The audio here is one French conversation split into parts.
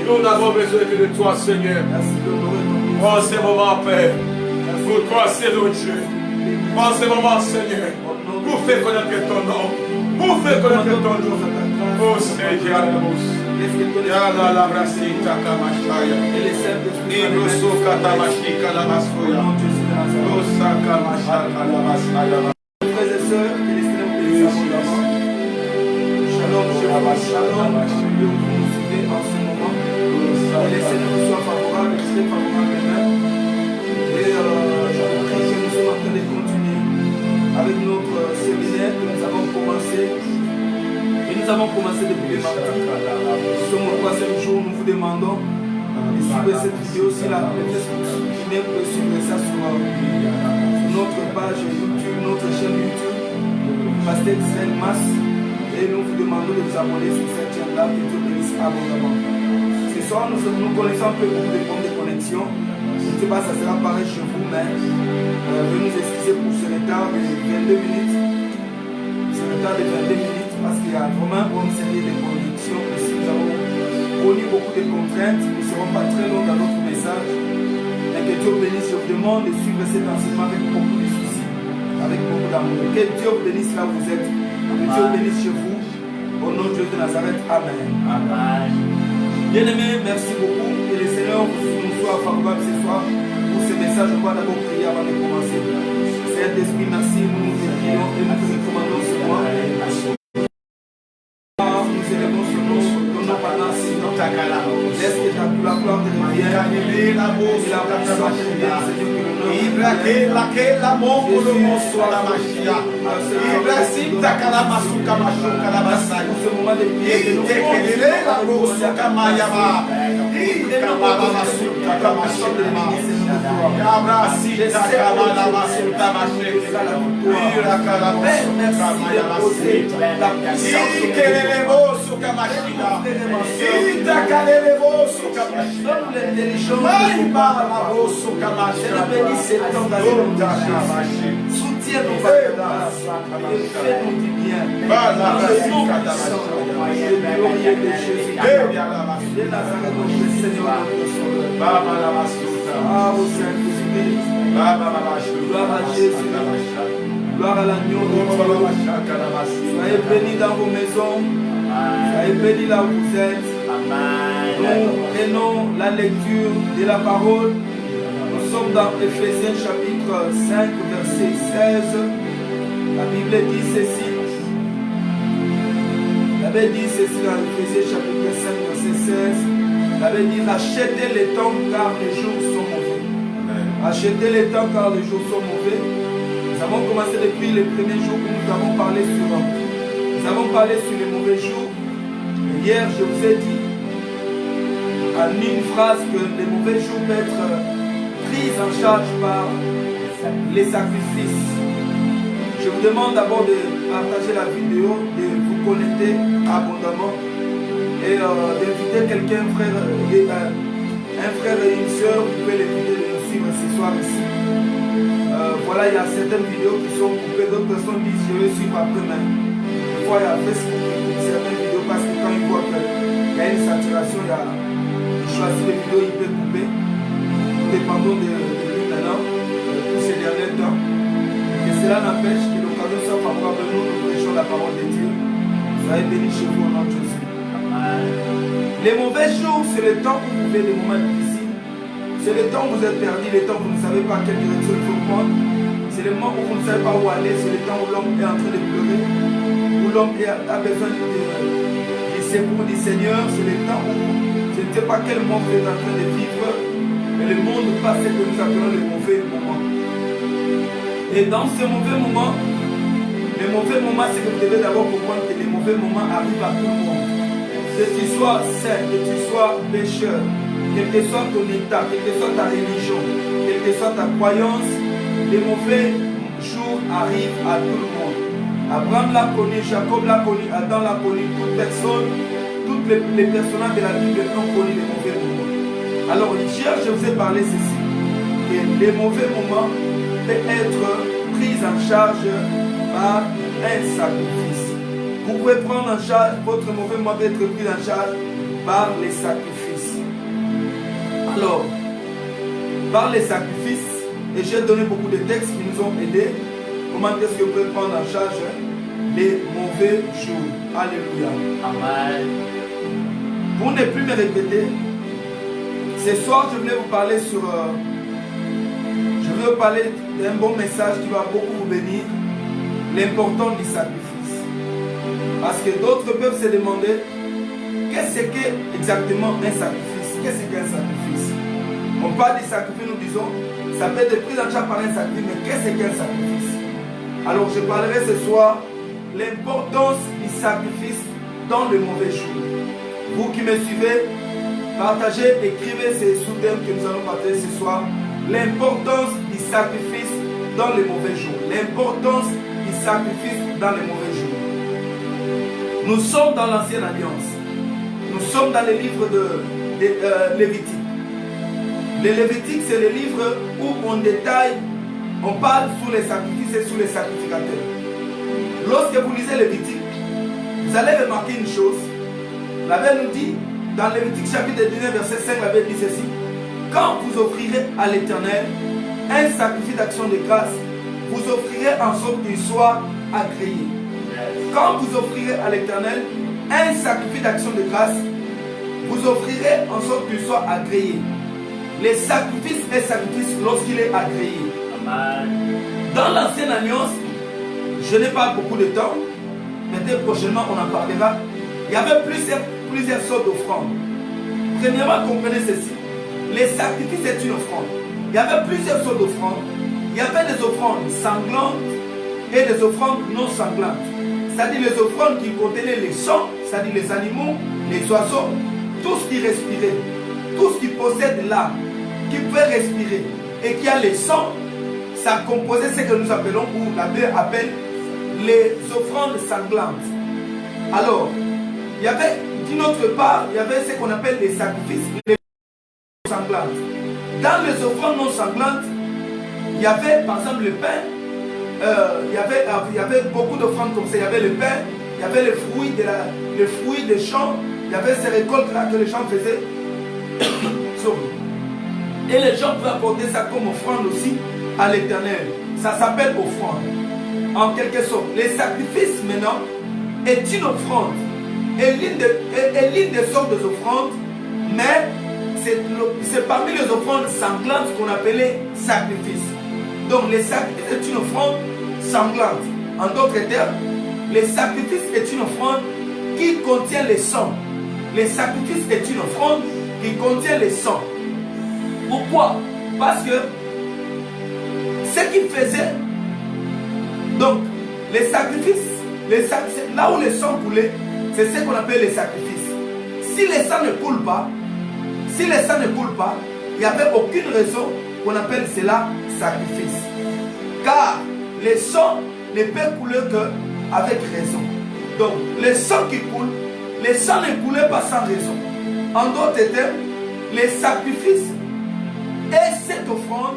Nous n'avons besoin que de toi, Seigneur. En ce moment, Père, pour toi, c'est notre Dieu. En ce moment, Seigneur, pour faire connaître ton nom. Pour faire connaître ton nom. Oh Seigneur, Yala la brasita kamashaya. Iroso katamashika la masoya. Rosa kamashaka la masaya. Frères et sœurs, que les Seigneur bénisse abondamment. Shalom, shalom, vous nous suivez en ce moment. Que les Seigneurs nous soient favorables, très favorables même. Et je prie que nous sommes en train de continuer avec notre séminaire que nous avons commencé. Et nous avons commencé depuis le matin. Nous sommes au 3e jour, nous vous demandons de suivre cette vidéo. Si la Facebook peut suivre ça sur notre page YouTube, notre chaîne YouTube, Pasteur Israël Mas. Et nous vous demandons de vous abonner sur cette chaîne-là, que Dieu bénisse abondamment. Ce soir, nous connaissons un peu beaucoup de points de connexion. Je ne sais pas, ça sera pareil chez vous, mais veuillez nous excuser pour ce retard de 22 minutes. Ce retard de 22 minutes, parce qu'il y a vraiment une série de connexions. Ici, nous avons connu beaucoup de contraintes. Nous ne serons pas très longs dans notre message. Mais que Dieu bénisse. Je vous demande de suivre cet enseignement avec beaucoup de soucis, avec beaucoup d'amour. Que Dieu bénisse là où vous êtes. Que Dieu bénisse chez vous. Au nom de Dieu de Nazareth. Amen. Amen. Bien-aimés, merci beaucoup. Que le Seigneur nous soit favorable ce soir pour ce message. Je crois d'abord prier avant de commencer. Saint-Esprit, merci. Nous nous prions et nous te recommandons ce mois. Nous élevons ce nom. Donnons pendant si nous t'acclamons. Laisse que la gloire te revienne. La puissance te revienne. Seigneur, que le nom la mongolo moso la machia. Ibrasita kalamasuka mashuka la basai. ce moment de prière, Itekele la rosa kamayama. Ikamala masuka kamashima. Yabrasita kamala masuka mashika. Ira kalamasuka mayama. Ikelele moso kamashika. Itakalele moso kamashika. Maïma la moso kamashika. soutiens nos valeurs et fais-nous du bien. Dans le nom puissant et glorieux de Jésus. De Nazareth, notre Seigneur, notre Sauveur. Ah, au Saint-Esprit. Gloire à Jésus. Gloire à l'agneau de Dieu. Soyez bénis dans vos maisons. Soyez bénis là où vous êtes. Nous prenons la lecture de la parole. Nous sommes dans Ephésiens chapitre 5, verset 16. La Bible dit ceci. La Bible dit ceci dans Ephésiens chapitre 5, verset 16. La Bible dit rachetez les temps car les jours sont mauvais. Rachetez les temps car les jours sont mauvais. Nous avons commencé depuis les premiers jours où nous avons parlé sur les mauvais jours. Et hier, je vous ai dit en une phrase que les mauvais jours peuvent être prise en charge par les sacrifices. Je vous demande d'abord de partager la vidéo, de vous connecter abondamment et d'inviter quelqu'un, un frère et une soeur, vous pouvez l'inviter de nous suivre ce soir ici. Voilà, il y a certaines vidéos qui sont coupées, d'autres personnes disent je vais suivre après même. Des fois, il y a Facebook qui coupe certaines vidéos parce que quand ils voient qu'il y a une saturation, il choisit les vidéos, il peut couper. Dépendons de lui maintenant, tous ces derniers temps. Et cela n'empêche que l'occasion soit favorable. Nous prêchons la parole de Dieu. Soyez bénis chez vous au nom de Jésus. Les mauvais jours, c'est le temps où vous vivez des moments difficiles. C'est le temps où vous êtes perdu, le temps où vous ne savez pas quelle direction il faut prendre. C'est le moment où vous ne savez pas où aller. C'est le temps où l'homme est en train de pleurer, où l'homme a besoin du secours du Seigneur. C'est le temps où je ne sais pas quel moment vous êtes en train de vivre. Mais le monde passe ce que nous appelons les mauvais moments. Et dans ces mauvais moments, c'est que vous devez d'abord comprendre que les mauvais moments arrivent à tout le monde. Que tu sois saint, que tu sois pécheur, quel que soit ton état, quelle que soit ta religion, quelle que soit ta croyance, les mauvais jours arrivent à tout le monde. Abraham l'a connu, Jacob l'a connu, Adam l'a connu, toutes les personnages de la Bible ont connu les mauvais moments. Alors, hier, je vous ai parlé ceci, que les mauvais moments peuvent être pris en charge par un sacrifice. Vous pouvez prendre en charge, votre mauvais mois peut être pris en charge par les sacrifices. Alors, par les sacrifices, et j'ai donné beaucoup de textes qui nous ont aidés. Comment est-ce que vous pouvez prendre en charge les mauvais jours? Alléluia. Amen. Pour ne plus me répéter, ce soir je voulais vous parler d'un bon message qui va beaucoup vous bénir, l'importance du sacrifice. Parce que d'autres peuvent se demander qu'est-ce qu'est exactement un sacrifice? Qu'est-ce qu'un sacrifice? On parle du sacrifice, nous disons, ça peut être pris en charge par un sacrifice, mais qu'est-ce qu'un sacrifice? Alors je parlerai ce soir l'importance du sacrifice dans le mauvais jour. Vous qui me suivez, partagez, écrivez ces sous-thèmes que nous allons partager ce soir. L'importance du sacrifice dans les mauvais jours. L'importance du sacrifice dans les mauvais jours. Nous sommes dans l'ancienne alliance. Nous sommes dans le livre de Lévitique. Le Lévitique, c'est le livre où on détaille, on parle sur les sacrifices et sur les sacrificateurs. Lorsque vous lisez Lévitique, vous allez remarquer une chose. La Bible nous dit, dans Lévitique chapitre 19, verset 5, la Bible dit ceci: quand vous offrirez à l'Éternel un sacrifice d'action de grâce, vous offrirez en sorte qu'il soit agréé. Quand vous offrirez à l'Éternel un sacrifice d'action de grâce, vous offrirez en sorte qu'il soit agréé. Les sacrifices est sacrifice lorsqu'il est agréé. Amen. Dans l'ancienne alliance, je n'ai pas beaucoup de temps, mais dès prochainement on en parlera. Il y avait plusieurs sortes d'offrandes. Premièrement, comprenez ceci. Les sacrifices est une offrande. Il y avait plusieurs sortes d'offrandes. Il y avait des offrandes sanglantes et des offrandes non sanglantes. C'est-à-dire les offrandes qui contenaient les sang, c'est-à-dire les animaux, les oiseaux, tout ce qui respirait, tout ce qui possède l'âme, qui peut respirer et qui a le sang, ça composait ce que nous appelons, ou la Bible appelle, les offrandes sanglantes. Alors, il y avait, d'une autre part, il y avait ce qu'on appelle les sacrifices, les sanglantes. Dans les offrandes non sanglantes, il y avait par exemple le pain, il y avait beaucoup d'offrandes comme ça. Il y avait le pain, il y avait les fruits des champs, il y avait ces récoltes-là que les gens faisaient. Et les gens pouvaient apporter ça comme offrande aussi à l'Éternel. Ça s'appelle offrande. En quelque sorte, les sacrifices maintenant est une offrande. Et l'une des sortes d'offrandes, mais c'est parmi les offrandes sanglantes qu'on appelait sacrifices. Donc les sacrifices est une offrande sanglante. En d'autres termes, les sacrifices est une offrande qui contient le sang. Les sacrifices est une offrande qui contient le sang. Pourquoi? Parce que ce qu'ils faisaient, donc les sacrifices, là où le sang coulait, c'est ce qu'on appelle les sacrifices. Si le sang ne coule pas, il n'y avait aucune raison qu'on appelle cela sacrifice. Car le sang ne peut couler qu'avec raison. Donc, le sang qui coule, le sang ne coulait pas sans raison. En d'autres termes, les sacrifices et cette offrande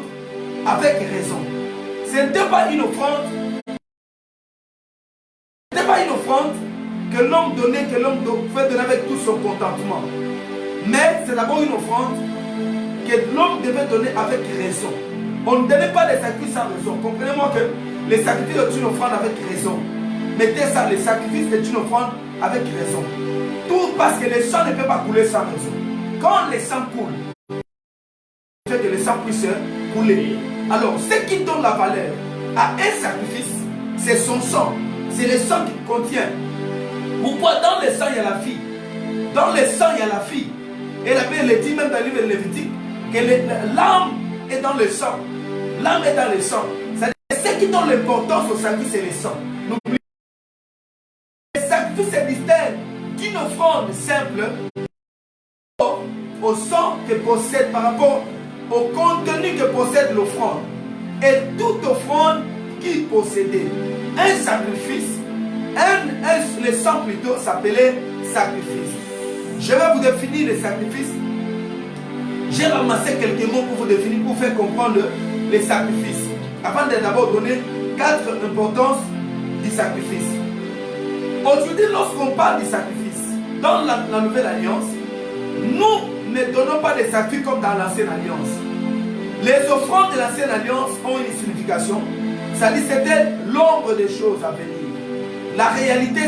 avec raison. Ce n'était pas une offrande. Ce n'était pas une offrande que l'homme donnait, que l'homme pouvait donner avec tout son contentement. Mais c'est d'abord une offrande que l'homme devait donner avec raison. On ne donnait pas les sacrifices sans raison. Comprenez-moi que les sacrifices est une offrande avec raison. Mettez ça, les sacrifices est une offrande avec raison. Tout parce que le sang ne peut pas couler sans raison. Quand le sang coule, il fait que le sang puisse couler. Alors, ce qui donne la valeur à un sacrifice, c'est son sang. C'est le sang qu'il contient. Pourquoi dans le sang il y a la vie? Dans le sang il y a la vie. Et la Bible dit même dans le livre de Lévitique que l'âme est dans le sang. L'âme est dans le sang. C'est ce qui donne l'importance au sacrifice, c'est le sang. N'oubliez pas. Le sacrifice est distinct d'une offrande simple au sang que possède par rapport au contenu que possède l'offrande. Et toute offrande qui possédait un sacrifice, le sang plutôt s'appelait sacrifice. Je vais vous définir les sacrifices. J'ai ramassé quelques mots pour vous définir, pour faire comprendre les sacrifices. Avant de d'abord donner 4 importances du sacrifice. Aujourd'hui, lorsqu'on parle du sacrifice, dans la nouvelle alliance, nous ne donnons pas des sacrifices comme dans l'ancienne alliance. Les offrandes de l'ancienne alliance ont une signification. Ça dit c'était l'ombre des choses à venir. La réalité,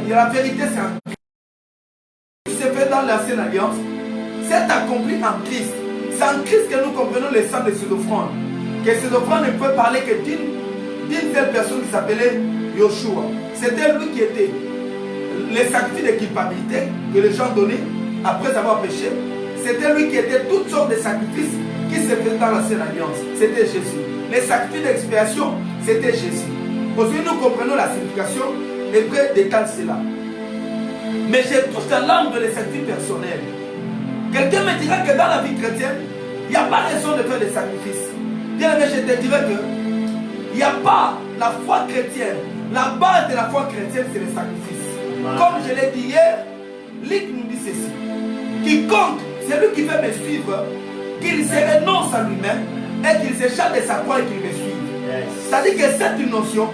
la vérité, c'est un Christ. Ce qui s'est fait dans l'ancienne alliance, c'est accompli en Christ. C'est en Christ que nous comprenons le sens de ces offrandes. Que ces offrandes ne peuvent parler que d'une seule personne qui s'appelait Yoshua. C'était lui qui était les sacrifices de culpabilité que les gens donnaient après avoir péché. C'était lui qui était toutes sortes de sacrifices qui se faisaient dans l'ancienne alliance. C'était Jésus. Les sacrifices d'expiation, c'était Jésus. Aujourd'hui, nous comprenons la signification. Hébreu décale cela. Mais j'ai tout à l'angle des sacrifices personnels. Quelqu'un me dira que dans la vie chrétienne, il n'y a pas raison de faire des sacrifices. Bien aimé, je te dirais que il n'y a pas la foi chrétienne. La base de la foi chrétienne, c'est le sacrifice. Comme je l'ai dit hier, Luc nous dit ceci. Quiconque, celui qui veut me suivre, qu'il se renonce à lui-même et qu'il s'échappe de sa croix et qu'il me suive. C'est-à-dire que cette notion,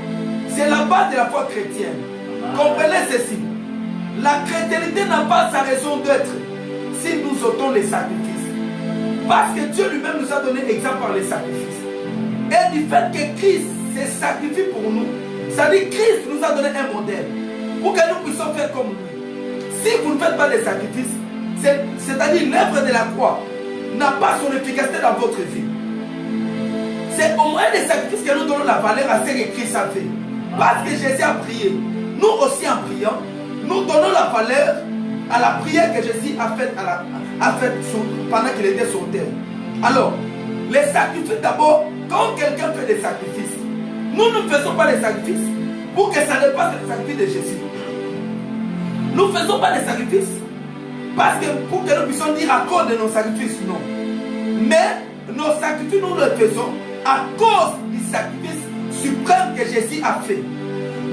c'est la base de la foi chrétienne. Comprenez ceci. La chrétienté n'a pas sa raison d'être si nous sautons les sacrifices. Parce que Dieu lui-même nous a donné exemple par les sacrifices. Et du fait que Christ s'est sacrifié pour nous, c'est-à-dire que Christ nous a donné un modèle pour que nous puissions faire comme lui. Si vous ne faites pas des sacrifices, c'est-à-dire l'œuvre de la croix n'a pas son efficacité dans votre vie. C'est au moyen des sacrifices que nous donnons la valeur à ce que Christ a fait. Parce que Jésus a prié. Nous aussi en priant, nous donnons la valeur à la prière que Jésus a faite pendant qu'il était sur terre. Alors, les sacrifices d'abord, quand quelqu'un fait des sacrifices, nous ne faisons pas des sacrifices pour que ça dépasse les sacrifices de Jésus. Nous ne faisons pas des sacrifices parce que pour que nous puissions dire à cause de nos sacrifices, non. Mais nos sacrifices, nous les faisons à cause du sacrifice suprême que Jésus a fait.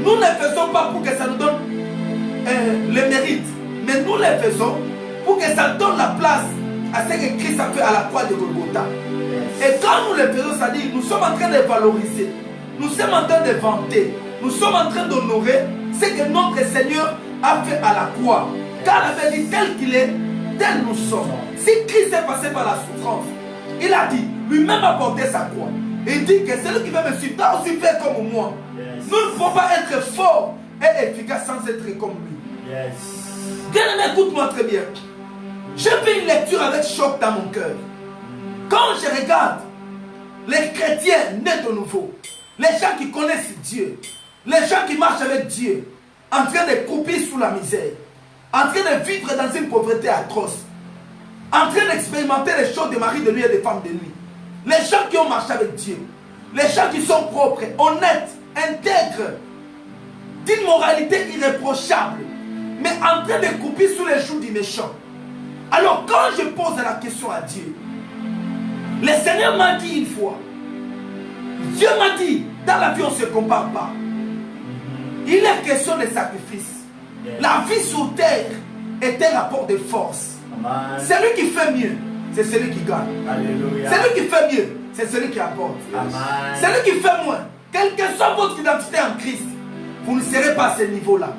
Nous ne les faisons pas pour que ça nous donne le mérite, mais nous les faisons pour que ça donne la place à ce que Christ a fait à la croix de Golgotha. Et quand nous les faisons, ça dit, nous sommes en train de valoriser, nous sommes en train de vanter, nous sommes en train d'honorer ce que notre Seigneur a fait à la croix. Car il avait dit tel qu'il est, tel nous sommes. Si Christ est passé par la souffrance, il a dit, lui-même a porté sa croix. Il dit que celui qui veut me suivre doit aussi faire comme moi. Nous ne pouvons pas être forts et efficaces sans être comme lui. Bien aimé, écoute-moi très bien. J'ai fait une lecture avec choc dans mon cœur. Quand je regarde les chrétiens nés de nouveau, les gens qui connaissent Dieu, les gens qui marchent avec Dieu, en train de couper sous la misère, en train de vivre dans une pauvreté atroce, en train d'expérimenter les choses de mari de lui et des femmes de lui, les gens qui ont marché avec Dieu, les gens qui sont propres, honnêtes, intègres, d'une moralité irréprochable, mais en train de couper sous les joues du méchant. Alors quand je pose la question à Dieu, le Seigneur m'a dit une fois, Dieu m'a dit, dans la vie on ne se compare pas. Il est question de sacrifice. La vie sur terre est un rapport de force. Celui qui fait mieux, c'est celui qui gagne. Alléluia. Celui qui fait mieux, c'est celui qui apporte. Celui qui fait moins, quelle que soit votre identité en Christ, vous ne serez pas à ce niveau-là.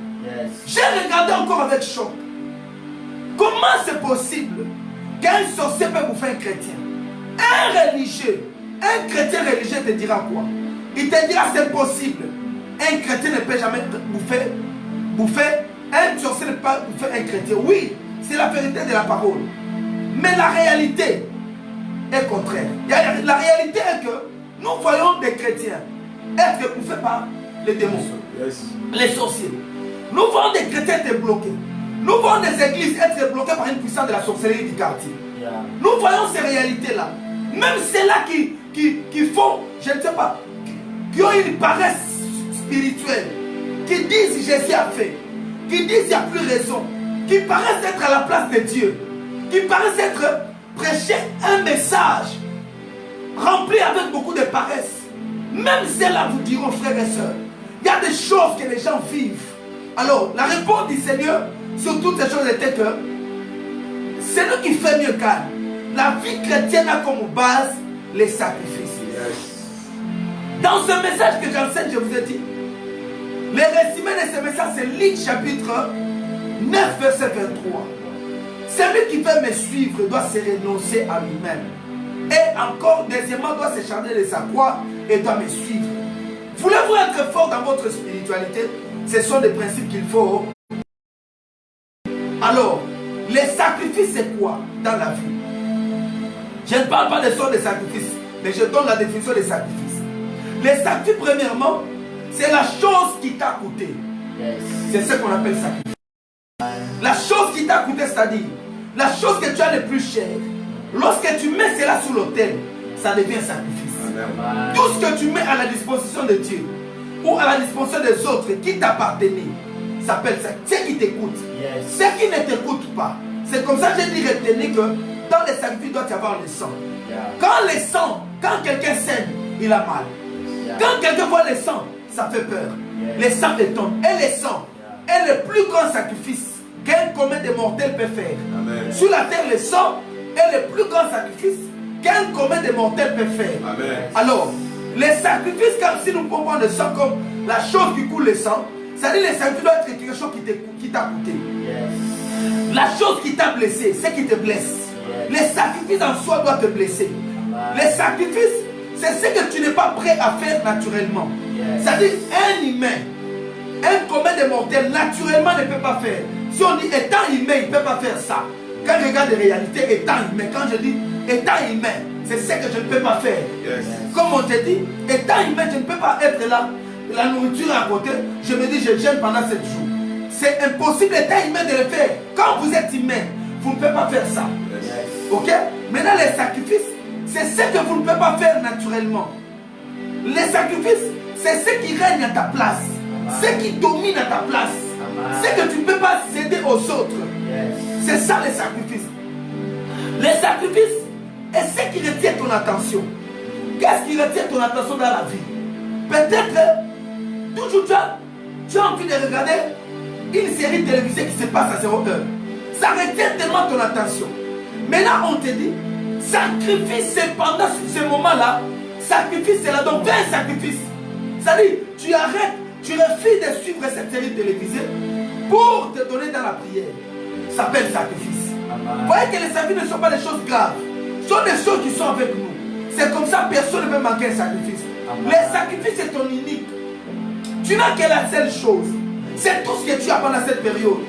J'ai regardé encore avec choc. Comment c'est possible qu'un sorcier peut bouffer un chrétien? Un religieux, un chrétien religieux te dira quoi? Il te dira c'est possible. Un chrétien ne peut jamais bouffer. Un sorcier ne peut pas bouffer un chrétien. Oui, c'est la vérité de la parole. Mais la réalité est contraire. La réalité est que nous voyons des chrétiens être bouffés par les démons, les sorciers. Nous voyons des chrétiens être bloqués. Nous voyons des églises être bloquées par une puissance de la sorcellerie du quartier. Nous voyons ces réalités-là. Même ceux-là qui font, je ne sais pas, qui ont une paresse spirituelle, qui disent Jésus a fait, qui disent il n'y a plus raison, qui paraissent être à la place de Dieu, qui paraissent être prêcher un message rempli avec beaucoup de paresse. Même ceux-là vous diront, frères et sœurs, il y a des choses que les gens vivent. Alors, la réponse du Seigneur sur toutes ces choses était que c'est lui qui fait mieux gagne. La vie chrétienne a comme base les sacrifices. Dans ce message que j'enseigne, je vous ai dit, Le résumé de ce message, c'est Luc chapitre 9, verset 23. Celui qui veut me suivre doit se renoncer à lui-même. Et encore, deuxièmement, doit se charger de sa croix et doit me suivre. Voulez-vous être fort dans votre spiritualité? Ce sont des principes qu'il faut. Alors, les sacrifices, c'est quoi dans la vie? Je ne parle pas des sortes de sacrifices, mais je donne la définition des sacrifices. Les sacrifices, premièrement, c'est la chose qui t'a coûté. C'est ce qu'on appelle sacrifice. La chose qui t'a coûté, c'est-à-dire la chose que tu as le plus cher. Lorsque tu mets cela sous l'autel, ça devient sacrifice. Amen. Tout ce que tu mets à la disposition de Dieu ou à la disposition des autres qui t'appartenaient, s'appelle ça. Ce qui t'écoute. Ce qui ne t'écoute pas. C'est comme ça que j'ai dit retenir que dans les sacrifices, il doit y avoir le sang. Quand le sang, quand quelqu'un saigne, il a mal. Quand quelqu'un voit le sang, ça fait peur. Le sang étonne. Et le sang est le plus grand sacrifice qu'un commun de mortels peut faire. Amen. Sur la terre, le sang est le plus grand sacrifice qu'un commun de mortels peut faire. Amen. Alors, les sacrifices, comme si nous pouvons prendre le sang comme la chose qui coule le sang, c'est-à-dire les sacrifices doivent être quelque chose qui t'a coûté. La chose qui t'a blessé, c'est qui te blesse. Les sacrifices en soi doivent te blesser. Les sacrifices, c'est ce que tu n'es pas prêt à faire naturellement. C'est-à-dire un humain, un commun de mortels, naturellement ne peut pas faire. Si on dit étant humain, il ne peut pas faire ça. Quand je regarde les réalités, étant humain, quand je dis étant humain, c'est ce que je ne peux pas faire. Comme on te dit, étant humain, je ne peux pas être là, la nourriture à côté, je me dis je gêne pendant 7 jours. C'est impossible étant humain de le faire. Quand vous êtes humain, vous ne pouvez pas faire ça. Ok? Maintenant les sacrifices, c'est ce que vous ne pouvez pas faire naturellement. Les sacrifices, c'est ce qui règne à ta place. Ce qui domine à ta place. Ce que tu ne peux pas céder aux autres. C'est ça les sacrifices. Les sacrifices est ce qui retient ton attention. Qu'est-ce qui retient ton attention dans la vie? Peut-être toujours tu as envie de regarder une série télévisée qui se passe à 0 heure. Ça retient tellement ton attention. Maintenant on te dit, sacrifice c'est pendant ce moment-là. Sacrifice c'est là, donc fais un sacrifice. C'est-à-dire, tu arrêtes, tu refuses de suivre cette série télévisée pour te donner dans la prière. Ça s'appelle sacrifice. Vous voyez que les sacrifices ne sont pas des choses graves. Ce sont des choses qui sont avec nous. C'est comme ça, personne ne peut manquer un sacrifice. Les sacrifices, c'est ton unique. Tu n'as que la seule chose. C'est tout ce que tu as pendant cette période.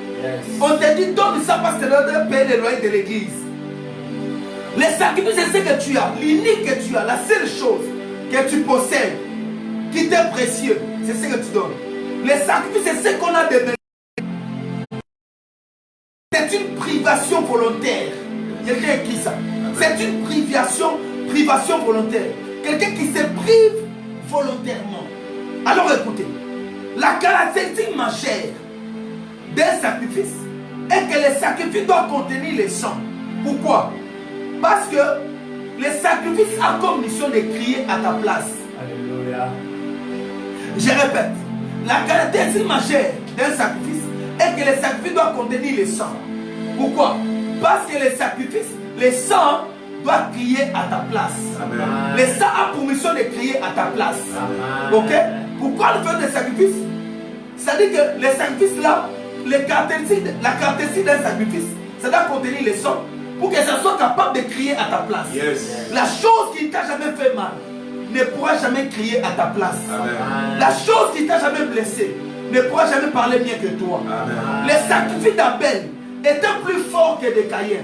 On te dit, donne ça parce que tu dois payer les loyers de l'église. Les sacrifices, c'est ce que tu as. L'unique que tu as, la seule chose que tu possèdes, qui t'est précieux, c'est ce que tu donnes. Les sacrifices, c'est ce qu'on a de. C'est une privation volontaire. Quelqu'un qui ça? C'est une privation volontaire. Quelqu'un qui se prive volontairement. Alors écoutez, la caractéristique majeure d'un sacrifice est que le sacrifice doit contenir le sang. Pourquoi? Parce que le sacrifice a comme mission de crier à ta place. Alléluia. Je répète, la caractéristique majeure d'un sacrifice est que le sacrifice doit contenir le sang. Pourquoi? Parce que le sacrifice, le sang doit crier à ta place. Amen. Le sang a pour mission de crier à ta place. Amen. Ok? Pourquoi le faire des sacrifices? C'est-à-dire que les sacrifices là, la caractéristique d'un sacrifice, ça doit contenir le sang pour que ça soit capable de crier à ta place. La chose qui ne t'a jamais fait mal ne pourra jamais crier à ta place. Amen. La chose qui t'a jamais blessé ne pourra jamais parler mieux que toi. Amen. Le sacrifice d'Abel était plus fort que de Caïn.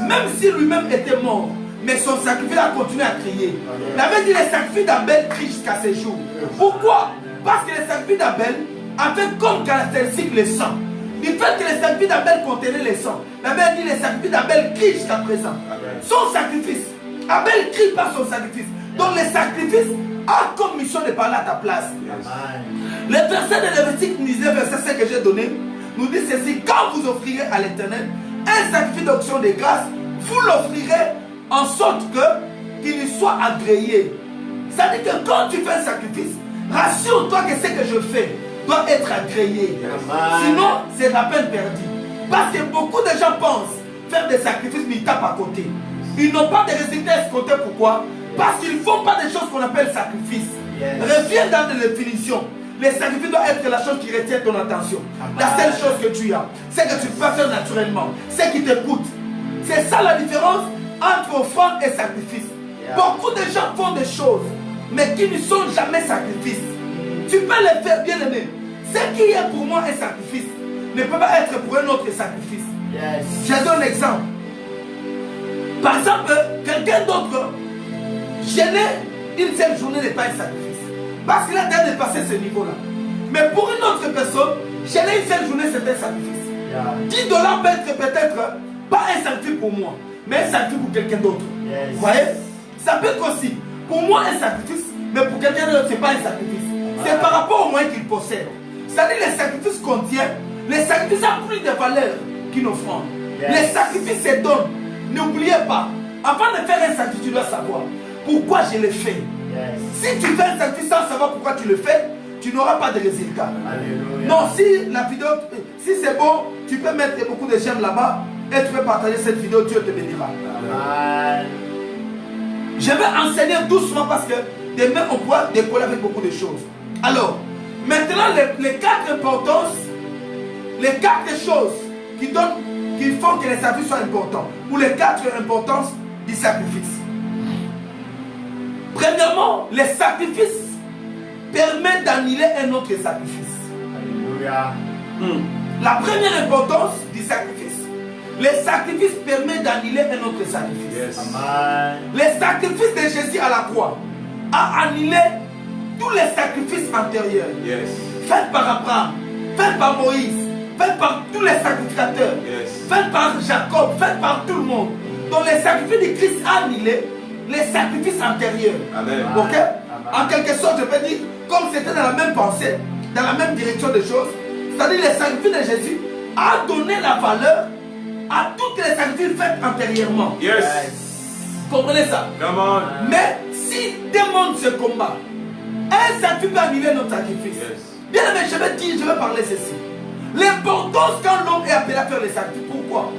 Même si lui-même était mort, mais son sacrifice a continué à crier. Il avait dit le sacrifice d'Abel crie jusqu'à ses jours. Pourquoi? Parce que le sacrifice d'Abel avait comme caractéristique le sang. Du fait que le sacrifice d'Abel contenait le sang, il avait dit le sacrifice d'Abel crie jusqu'à présent. Son sacrifice, Abel crie par son sacrifice. Donc le sacrifice a comme mission de parler à ta place. Le verset de Lévitique 19, verset 5 que j'ai donné, nous dit ceci: quand vous offrirez à l'Éternel un sacrifice d'action de grâce, vous l'offrirez en sorte qu'il lui soit agréé. C'est-à-dire que quand tu fais un sacrifice, rassure-toi que ce que je fais doit être agréé. Sinon, c'est la peine perdue. Parce que beaucoup de gens pensent faire des sacrifices, mais ils tapent à côté. Ils n'ont pas de résultats escomptés. Pourquoi? Parce qu'ils ne font pas des choses qu'on appelle sacrifice. Reviens dans la définition. Les sacrifices doivent être la chose qui retient ton attention. La seule chose que tu as, c'est que tu peux faire naturellement, c'est qui te coûte. C'est ça la différence entre offrande et sacrifice. Beaucoup de gens font des choses, mais qui ne sont jamais sacrifices. Tu peux les faire, bien aimé. Ce qui est pour moi un sacrifice ne peut pas être pour un autre sacrifice. Je donne un exemple. Par exemple, quelqu'un d'autre, gêner une seule journée n'est pas un sacrifice. Parce qu'il a déjà dépassé ce niveau-là. Mais pour une autre personne, gêner une seule journée, c'est un sacrifice. $10 peut être peut-être pas un sacrifice pour moi, mais un sacrifice pour quelqu'un d'autre. Vous voyez? Ça peut être aussi pour moi un sacrifice, mais pour quelqu'un d'autre, ce n'est pas un sacrifice. C'est par rapport au moyen qu'il possède. C'est-à-dire les sacrifices qu'on tient, les sacrifices ont plus de valeur qu'une offrande. Les sacrifices se donnent. N'oubliez pas, avant de faire un sacrifice, tu dois savoir pourquoi je le fais. Si tu fais un sacrifice sans savoir pourquoi tu le fais, tu n'auras pas de résultat. Alléluia. Non, si la vidéo, si c'est bon, tu peux mettre beaucoup de j'aime là-bas et tu peux partager cette vidéo, Dieu te bénira. Amen. Je vais enseigner doucement parce que demain on pourra décoller avec beaucoup de choses. Alors, maintenant les quatre importances, les quatre choses qui font que les sacrifices soient importants, ou les quatre importances du sacrifice. Premièrement, les sacrifices permettent d'annuler un autre sacrifice. Alléluia. La première importance du sacrifice, les sacrifices permettent d'annuler un autre sacrifice. Yes. Les sacrifices de Jésus à la croix a annulé tous les sacrifices antérieurs. Yes. Faits par Abraham, faits par Moïse, faits par tous les sacrificateurs, yes. Faits par Jacob, faits par tout le monde. Donc les sacrifices de Christ a annulé les sacrifices antérieurs. Amen. Ok? Amen. En quelque sorte, je peux dire, comme c'était dans la même pensée, dans la même direction des choses, c'est-à-dire les sacrifices de Jésus a donné la valeur à toutes les sacrifices faits antérieurement. Yes. Comprenez ça? Mais si deux mondes se combattent, un sacrifice peut annuler notre sacrifice. Yes. Bien aimé, je vais parler ceci. L'importance quand l'homme est appelé à faire les sacrifices. Pourquoi?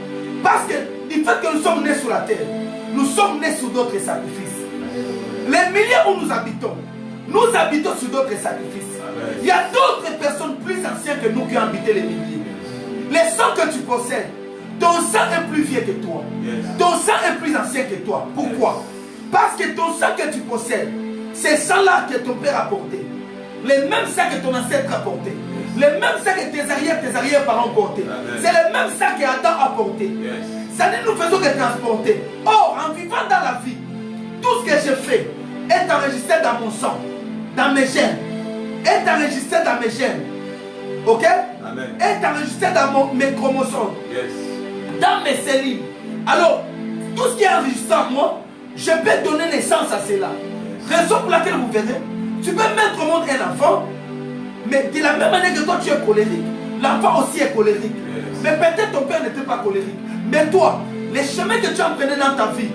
Parce que du fait que nous sommes nés sur la terre, nous sommes nés sur d'autres sacrifices. Les milliers où nous habitons sur d'autres sacrifices. Amen. Il y a d'autres personnes plus anciennes que nous qui ont habité les milliers. Les sangs que tu possèdes, ton sang est plus vieux que toi. Yes. Ton sang est plus ancien que toi. Pourquoi? Yes. Parce que ton sang que tu possèdes, c'est ça là que ton père a porté. Les mêmes sangs que ton ancêtre a porté. Yes. Les mêmes sangs que tes arrière-parents ont porté. C'est les mêmes sangs qu'Adam a porté. Yes. Ça dit nous faisons que transporter. Or, en vivant dans la vie, tout ce que je fais est enregistré dans mon sang, dans mes gènes, est enregistré dans mes gènes. Ok? Amen. Est enregistré dans mes chromosomes. Yes. Dans mes cellules. Alors, tout ce qui est enregistré en moi, je peux donner naissance à cela. Raison pour laquelle vous verrez, tu peux mettre au monde un enfant, mais de la même manière que toi tu es colérique, l'enfant aussi est colérique. Yes. Mais peut-être ton père n'était pas colérique. Mais toi, les chemins que tu as prenés dans ta vie,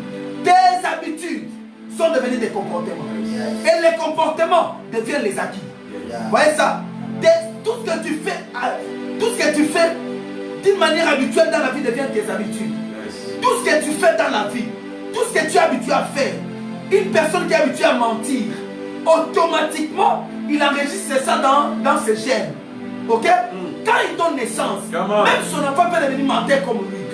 tes habitudes sont devenus des comportements. Yes. Et les comportements deviennent les acquis. Yes. Vous voyez ça? Tout ce que tu fais d'une manière habituelle dans la vie devient tes habitudes. Yes. Tout ce que tu fais dans la vie, tout ce que tu es habitué à faire, une personne qui est habituée à mentir, automatiquement, il enregistre ça dans ses gènes. Ok? Quand il donne naissance, même son enfant peut devenir menteur comme lui.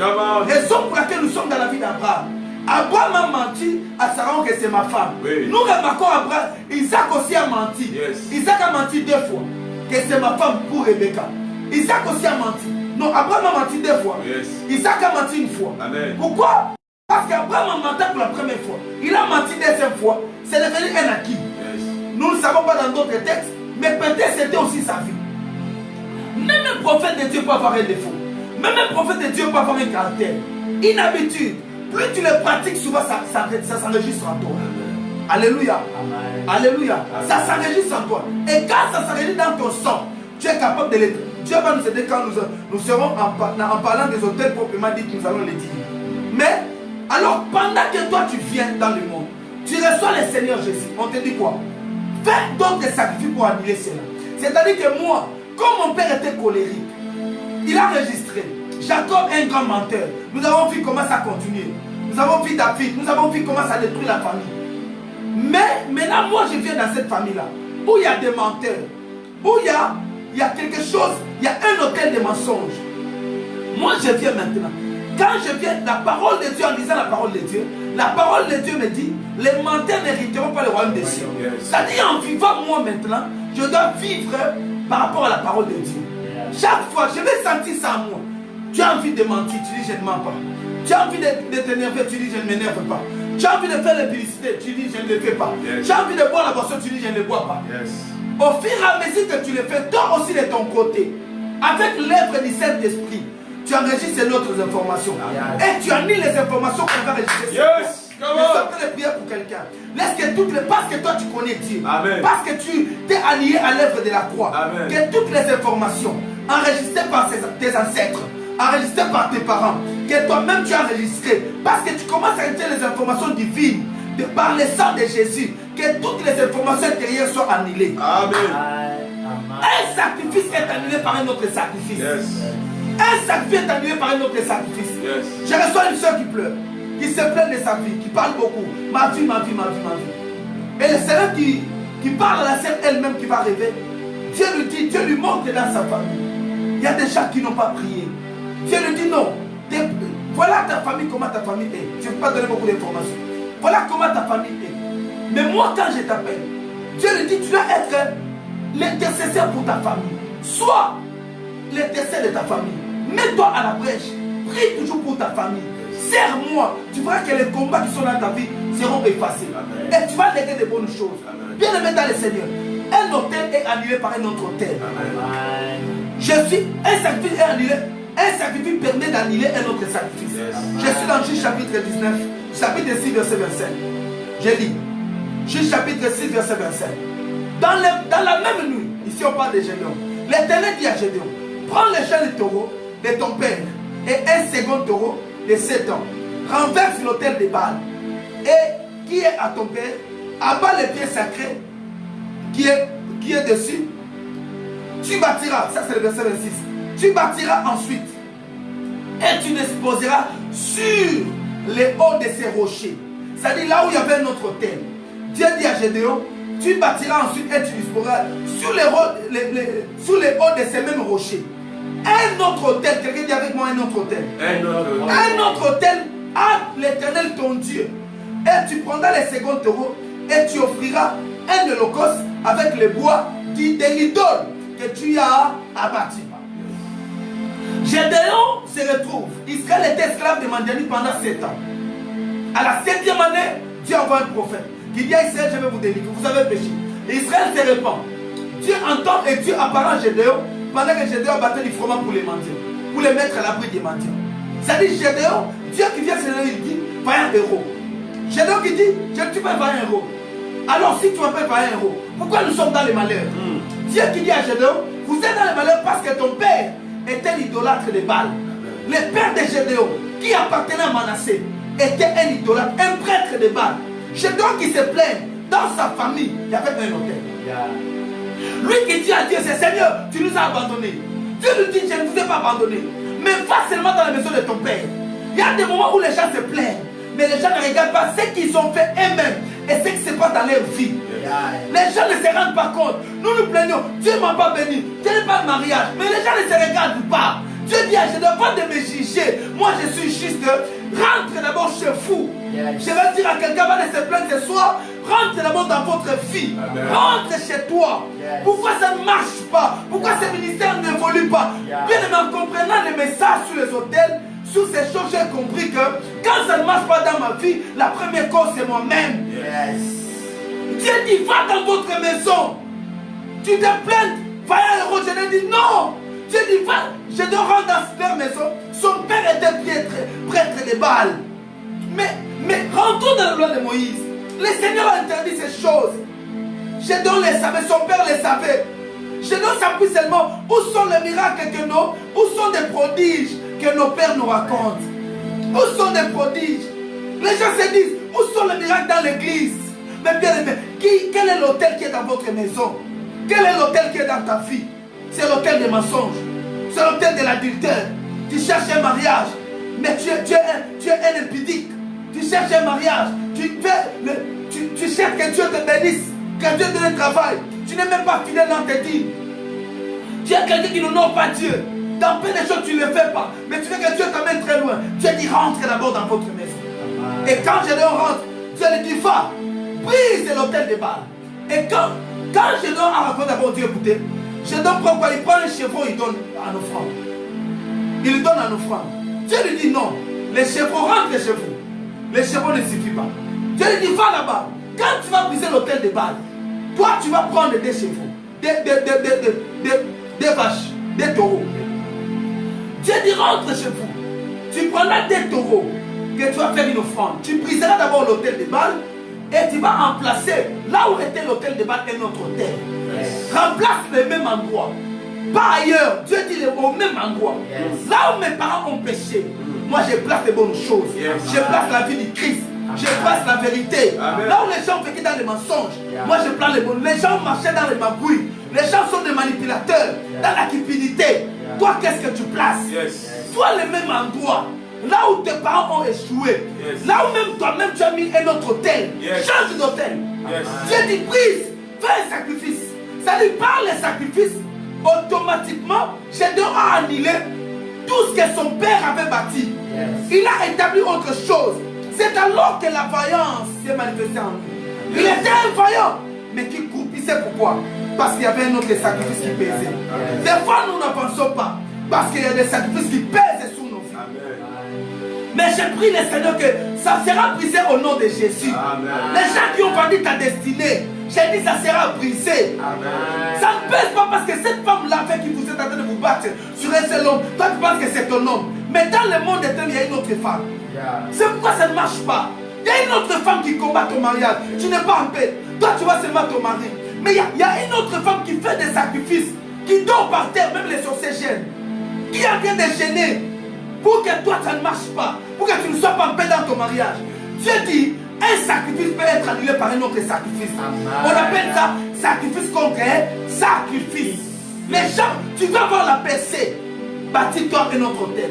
Raison pour laquelle nous sommes dans la vie d'Abraham. Abraham a menti à Sarah que c'est ma femme. Oui. Nous remarquons Abraham, Isaac aussi a menti. Yes. Isaac a menti 2 fois que c'est ma femme pour Rebecca. Isaac aussi a menti. Non, Abraham a menti 2 fois. Yes. Isaac a menti 1 fois. Amen. Pourquoi? Parce qu'Abraham a menti pour la première fois. Il a menti 2e fois. C'est devenu un acquis. Yes. Nous ne savons pas dans d'autres textes, mais peut-être c'était aussi sa vie. Même un prophète de Dieu peut avoir un défaut. Même un prophète de Dieu peut avoir un caractère. Une habitude. Plus tu le pratiques, souvent ça s'enregistre en toi. Alléluia. Amen. Alléluia. Amen. Ça s'enregistre en toi. Et quand ça s'enregistre dans ton sang, tu es capable de l'être. Dieu va nous aider quand nous serons en parlant des hôtels proprement dit que nous allons les dire. Mais, alors pendant que toi tu viens dans le monde, tu reçois le Seigneur Jésus. On te dit quoi? Fais donc des sacrifices pour annuler cela. C'est-à-dire que moi, comme mon père était colérique, il a enregistré. Jacob est un grand menteur. Nous avons vu comment ça continue. Nous avons vu David. Nous avons vu comment ça détruit la famille. Mais maintenant, moi, je viens dans cette famille-là où il y a des menteurs. où il y a quelque chose, il y a un hôtel de mensonges. Moi, je viens maintenant. Quand je viens, la parole de Dieu, en lisant la parole de Dieu, la parole de Dieu me dit, les menteurs n'hériteront pas le royaume des cieux. C'est-à-dire, en vivant moi maintenant, je dois vivre par rapport à la parole de Dieu. Chaque fois, je vais sentir ça en moi. Tu as envie de mentir, tu dis je ne mens pas. Tu as envie de t'énerver, tu dis je ne m'énerve pas. Tu as envie de faire la publicité, tu dis je ne le fais pas. Tu as envie de boire la boisson, tu dis je ne le bois pas. Au fur et à mesure que tu le fais, toi aussi de ton côté, avec l'œuvre du Saint-Esprit, tu enregistres d'autres informations. Et tu annules les informations qu'on va enregistrer. Je suis en train de prier pour quelqu'un. Laisse que toutes les... Parce que toi tu connais Dieu. Amen. Parce que tu t'es allié à l'œuvre de la croix. Amen. Que toutes les informations enregistrées par tes ancêtres, enregistrées par tes parents, que toi-même tu as enregistré. Parce que tu commences à enregistrer les informations divines par le sang de Jésus. Que toutes les informations intérieures soient annulées. Amen. Un sacrifice est annulé par un autre sacrifice. Un sacrifice est annulé par un autre sacrifice. Je reçois une soeur qui pleure, qui se plaint de sa vie, qui parle beaucoup. Ma vie, ma vie, ma vie, ma vie. Et le Seigneur qui parle à la sœur elle-même qui va rêver. Dieu lui dit, Dieu lui montre dans sa famille. Il y a des gens qui n'ont pas prié. Dieu lui dit non. Voilà ta famille, comment ta famille est. Je ne peux pas donner beaucoup d'informations. Voilà comment ta famille est. Mais moi, quand je t'appelle, Dieu lui dit, tu dois être l'intercesseur pour ta famille. Sois l'intercesseur de ta famille. Mets-toi à la brèche. Prie toujours pour ta famille. Sers-moi. Tu verras que les combats qui sont dans ta vie seront effacés. Amen. Et tu vas léguer de bonnes choses. Bien aimé dans le Seigneur. Un hôtel est annulé par un autre hôtel. Un sacrifice est annulé. Un sacrifice permet d'annuler un autre sacrifice. Je suis dans Juge chapitre 19, chapitre 6, verset 25. Je lis. Juge chapitre 6, verset 25. Dans la même nuit, ici on parle de Gédéon. L'Éternel dit à Gédéon, prends le chien de taureau de ton père et un second taureau de 7 ans. Renverse l'autel de Baal et qui est à ton père, abat les pieds sacrés qui est dessus. Tu bâtiras, ça c'est le verset 26. Tu bâtiras ensuite et tu disposeras sur les hauts de ces rochers. C'est-à-dire là où il y avait un autre autel. Dieu dit à Gédéon, tu bâtiras ensuite et tu disposeras sur les hauts de ces mêmes rochers. Un autre autel, quelqu'un dit avec moi un autre autel. Un autre autel à l'Éternel ton Dieu. Et tu prendras les seconds taureaux et tu offriras un holocauste avec le bois de l'idole que tu as abattu. Gédéon se retrouve. Israël était esclave de Madianite pendant 7 ans. À la 7e année, Dieu envoie un prophète qui dit à Israël, je vais vous délivrer, vous avez péché. Et Israël se répand. Dieu entend et Dieu apparaît à Gédéon pendant que Gédéon battait du froment pour les mendiants, pour les mettre à l'abri des mendiants. C'est-à-dire Gédéon, Dieu qui vient se lever, il dit, va un héros. Gédéon qui dit, je ne suis pas un héros. Alors si tu m'appelles pas un héros, pourquoi nous sommes dans les malheurs? Dieu qui dit à Gédéon, vous êtes dans les malheurs parce que ton père était l'idolâtre de Baal. Le père de Gédéon, qui appartenait à Manassé, était un idolâtre, un prêtre de Baal. Gédéon qui se plaint, dans sa famille, il y avait un hôtel. Lui qui dit à Dieu, c'est Seigneur, tu nous as abandonnés. Dieu lui dit, je ne vous ai pas abandonné. Mais va seulement dans la maison de ton père. Il y a des moments où les gens se plaignent, mais les gens ne regardent pas ce qu'ils ont fait eux-mêmes et ce qui se passe dans leur vie. Les gens ne se rendent pas compte. Nous nous plaignons, Dieu ne m'a pas béni, Dieu n'est pas le mariage, mais les gens ne se regardent pas. Dieu dit, je ne dois pas de me juger. Moi, je suis juste, rentre d'abord chez vous. Je vais dire à quelqu'un, va de se plaindre ce soir, rentre d'abord dans votre vie. Amen. Rentre chez toi. Pourquoi ça ne marche pas? Pourquoi ce ministère n'évolue pas? Bien aimé, en comprenant les messages sur les hôtels, sur ces choses, j'ai compris que quand ça ne marche pas dans ma vie, la première cause c'est moi-même. Dieu dit, va dans votre maison. Tu te plains, va à un héros. Je lui dis non. Dieu dit, va, je dois rendre dans leur maison. Son père était prêtre de Baal. Mais rentrons dans la loi de Moïse. Le Seigneur a interdit ces choses. Gédéon les savait, son père les savait. Gédéon s'appuie seulement où sont les miracles où sont des prodiges que nos pères nous racontent. Où sont des prodiges? Les gens se disent, où sont les miracles dans l'église? Mais bien aimé, quel est l'hôtel qui est dans votre maison? Quel est l'hôtel qui est dans ta vie? C'est l'hôtel des mensonges. C'est l'hôtel de l'adultère. Tu cherches un mariage, mais tu es un impudique. Tu cherches un mariage. Tu cherches que Dieu te bénisse, que Dieu te donne un travail. Tu n'es même pas fidèle dans tes dîmes. Tu es quelqu'un qui n'honore pas Dieu. Dans plein de choses, tu ne le fais pas. Mais tu veux que Dieu t'amène très loin. Dieu dit rentre d'abord dans votre maison. Et quand Gédéon rentre, Dieu lui dit va, brise l'autel de Baal. Et quand Gédéon a raconté d'abord Dieu, écoutez, Gédéon prend quoi? Il prend un chevreau, il donne en offrande. Il lui donne en offrande. Dieu lui dit non, les chevreaux rentrent chez vous. Les chevreaux ne suffisent pas. Dieu lui dit va là-bas. Quand tu vas briser l'autel de Baal, toi tu vas prendre des chevaux, des vaches, des taureaux. Dieu dit rentre chez vous. Tu prendras des taureaux que tu vas faire une offrande. Tu briseras d'abord l'autel de Baal et tu vas remplacer là où était l'autel de Baal un autre autel. Remplace le même endroit. Pas ailleurs. Dieu dit au même endroit. Là où mes parents ont péché, moi je place les bonnes choses. Je place la vie du Christ. Je place la vérité. Amen. Là où les gens vécuent dans les mensonges, moi je place les bonnes. Les gens marchaient dans les magouilles. Les gens sont des manipulateurs, dans la cupidité. Toi, qu'est-ce que tu places? Toi, le même endroit. Là où tes parents ont échoué. Là où même toi-même tu as mis un autre autel. Change d'autel. Dieu dit brise, fais un sacrifice. Ça lui parle les sacrifices. Automatiquement, Gédéon a annulé tout ce que son père avait bâti. Il a établi autre chose. C'est alors que la vaillance s'est manifestée en lui. Il était un vaillant, mais qui croupissait. Pourquoi? Parce qu'il y avait un autre sacrifice qui pesait. Des fois, nous n'avançons pas parce qu'il y a des sacrifices qui pèsent sur nos vies. Mais j'ai pris le Seigneur que ça sera brisé au nom de Jésus. Amen. Les gens qui ont vendu ta destinée, j'ai dit ça sera brisé. Amen. Ça ne pèse pas parce que cette femme-là fait qui vous êtes en train de vous battre sur un seul homme. Toi tu penses que c'est ton homme. Mais dans le monde éternel, il y a une autre femme. C'est pourquoi ça ne marche pas. Il y a une autre femme qui combat ton mariage. Tu n'es pas en paix. Toi tu vas seulement ton mari. Mais il y a une autre femme qui fait des sacrifices, qui dort par terre, même les sorciers gênent, qui est en train de gêner pour que toi ça ne marche pas, pour que tu ne sois pas en paix dans ton mariage. Dieu dit, un sacrifice peut être annulé par un autre sacrifice. On appelle ça sacrifice contre un sacrifice. Les gens, tu vas voir la PC, bâtis-toi un autre hôtel.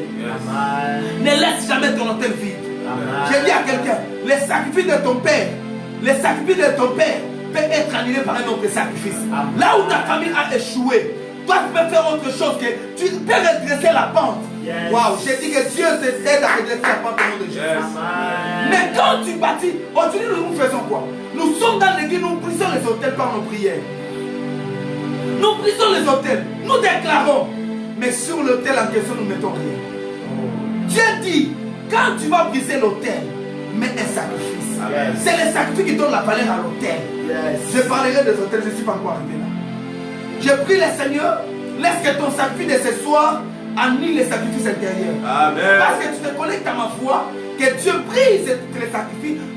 Ne laisse jamais ton hôtel vide. J'ai dit à quelqu'un, les sacrifices de ton père, les sacrifices de ton père peut être annulé par un autre sacrifice. Là où ta famille a échoué, toi tu peux faire autre chose que tu peux redresser la pente. Waouh, j'ai dit que Dieu t'aide à redresser la pente au nom de Jésus. Mais quand tu bâtis, aujourd'hui nous faisons quoi? Nous sommes dans l'église, nous brisons les hôtels par nos prières. Nous brisons les hôtels, nous déclarons, mais sur l'hôtel en question nous ne mettons rien. Dieu dit, quand tu vas briser l'hôtel, mets un sacrifice. C'est le sacrifice qui donne la valeur à l'hôtel. Je parlerai des hôtels, je ne suis pas encore arrivé là. Je prie le Seigneur, laisse que ton sacrifice de ce soir annule les sacrifices intérieurs. Amen. Parce que tu te connectes à ma foi, que Dieu brise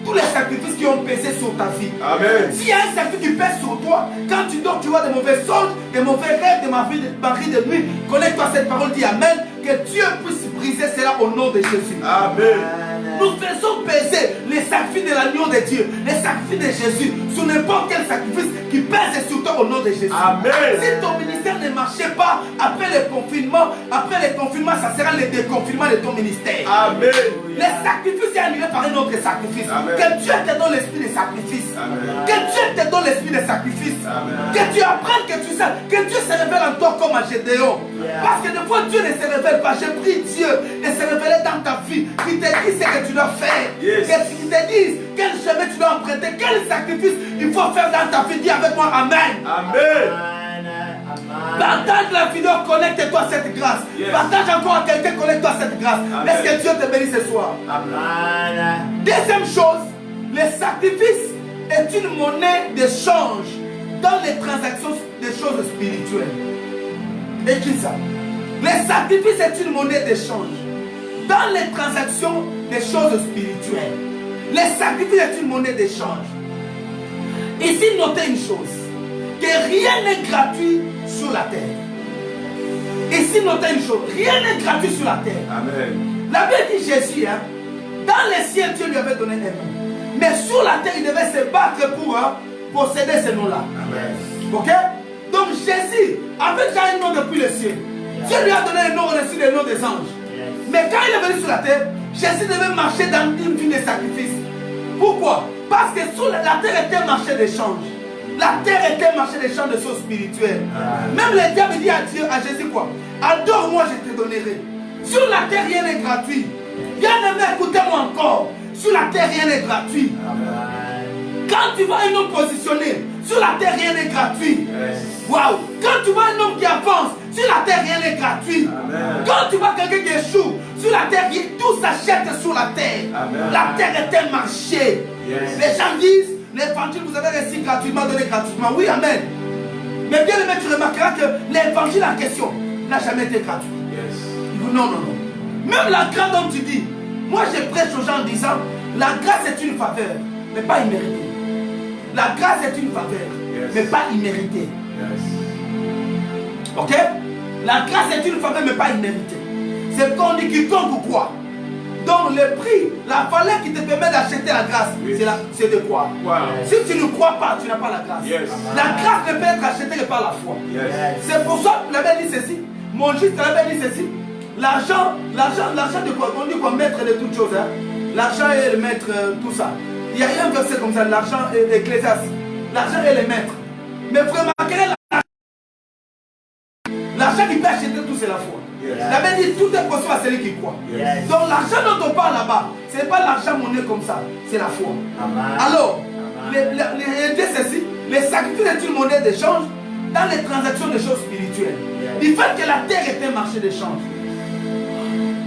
tous les sacrifices qui ont pesé sur ta vie. Amen. S'il y a un sacrifice qui pèse sur toi, quand tu dors, tu vois des mauvais songes, des mauvais rêves, des maris de nuit, connecte-toi à cette parole, dis Amen, que Dieu puisse briser cela au nom de Jésus. Amen. Nous faisons peser les sacrifices de l'agneau de Dieu, les sacrifices de Jésus, sur n'importe quel sacrifice qui pèse sur toi au nom de Jésus. Amen. Si ton ministère ne marchait pas après le confinement, ça sera le déconfinement de ton ministère. Amen. Les sacrifices sont annulés par un autre sacrifice. Amen. Que Dieu te donne l'esprit de sacrifice. Amen. Que Dieu te donne l'esprit de sacrifice. Amen. Que tu apprennes, que tu sais, que Dieu se révèle en toi comme à Gédéon. Parce que des fois Dieu ne se révèle pas. J'ai pris Dieu de se révéler dans ta vie. Qui te dit ce que tu dois faire. Qui te dise quel chemin tu dois emprunter. Quel sacrifice il faut faire dans ta vie. Dis avec moi Amen. Amen. Partage la vidéo, connecte-toi à cette grâce. Partage encore à quelqu'un, connecte-toi à cette grâce. Est-ce que Dieu te bénisse ce soir? Amen. Deuxième chose, le sacrifice est une monnaie d'échange dans les transactions des choses spirituelles. Et qui ça? Le sacrifice est une monnaie d'échange dans les transactions des choses spirituelles. Le sacrifice est une monnaie d'échange. Ici, notez une chose, que rien n'est gratuit sur la terre. Ici, notez une chose, rien n'est gratuit sur la terre. Amen. La Bible dit Jésus, dans les cieux, Dieu lui avait donné un nom. Mais sur la terre, il devait se battre pour posséder ce nom-là. Amen. Ok? Donc Jésus avait déjà un nom depuis le ciel. Dieu lui a donné un nom au-dessus des noms des anges. Mais quand il est venu sur la terre, Jésus devait marcher dans une vie de sacrifice. Pourquoi? Parce que sur la terre était un marché d'échange. La terre était un marché d'échange de choses spirituelles. Même le diable dit à Dieu, à Jésus quoi? Adore-moi, je te donnerai. Sur la terre, rien n'est gratuit. Bien-aimé, écoutez-moi encore. Sur la terre, rien n'est gratuit. Quand tu vois un homme positionné, sur la terre, rien n'est gratuit. Waouh! Quand tu vois un homme qui avance, sur la terre, rien n'est gratuit. Quand tu vois quelqu'un qui échoue, sur la terre, tout s'achète sur la terre. La terre est un marché. Les gens disent, l'évangile vous avez reçu gratuitement, donné gratuitement. Oui, amen. Mais bien aimé, tu remarqueras que l'évangile en question n'a jamais été gratuit. Non, non, non. Même la grâce dont tu dis, moi je prêche aux gens en disant, la grâce est une faveur, mais pas imméritée. La grâce est une faveur, mais pas imméritée. Ok? La grâce est une faveur, mais pas imméritée. C'est quand on dit quiconque ou quoi. Donc le prix, la valeur qui te permet d'acheter la grâce, c'est de quoi? Si tu ne crois pas, tu n'as pas la grâce. La grâce ne peut être achetée que par la foi. C'est pour ça que la Bible dit ceci. Mon juste, la Bible dit ceci. L'argent de quoi? On dit quoi? Maître de toutes choses. Hein? L'argent est le maître, tout ça. Il y a un verset comme ça, l'argent est ecclésiastique. L'argent est le maître. Mais vraiment, quel est l'argent qui peut acheter tout, c'est la foi. La Bible dit tout est possible à celui qui croit. Donc l'argent dont on parle là-bas, ce n'est pas l'argent monnaie comme ça, c'est la foi. Alors, ceci, les sacrifices est une monnaie d'échange dans les transactions de choses spirituelles. Il fait que la terre est un marché d'échange.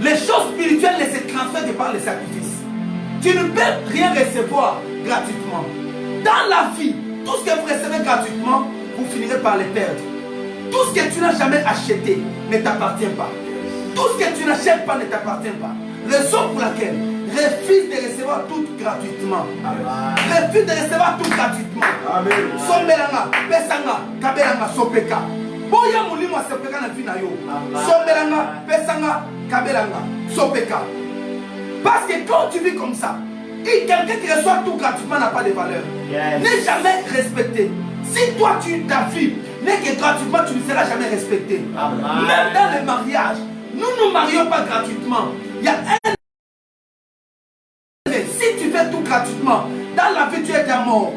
Les choses spirituelles ne se transfèrent que par les sacrifices. Tu ne peux rien recevoir gratuitement. Dans la vie, tout ce que vous recevez gratuitement, vous finirez par les perdre. Tout ce que tu n'as jamais acheté ne t'appartient pas. Tout ce que tu n'achètes pas ne t'appartient pas. Raison pour laquelle refuse de recevoir tout gratuitement. Refuse de recevoir tout gratuitement. Sombelanga, pesanga, kabelanga, sopeka. Boya mulimo sopeka na vina yo. Sombelanga, pesanga, kabelanga, sopeka. Parce que quand tu vis comme ça, et quelqu'un qui reçoit tout gratuitement n'a pas de valeur. N'est jamais respecté. Si toi ta vie n'est que gratuitement, tu ne seras jamais respecté. Même dans le mariage, nous ne nous marions pas gratuitement. Il y a un... Si tu fais tout gratuitement, dans la vie tu es déjà mort.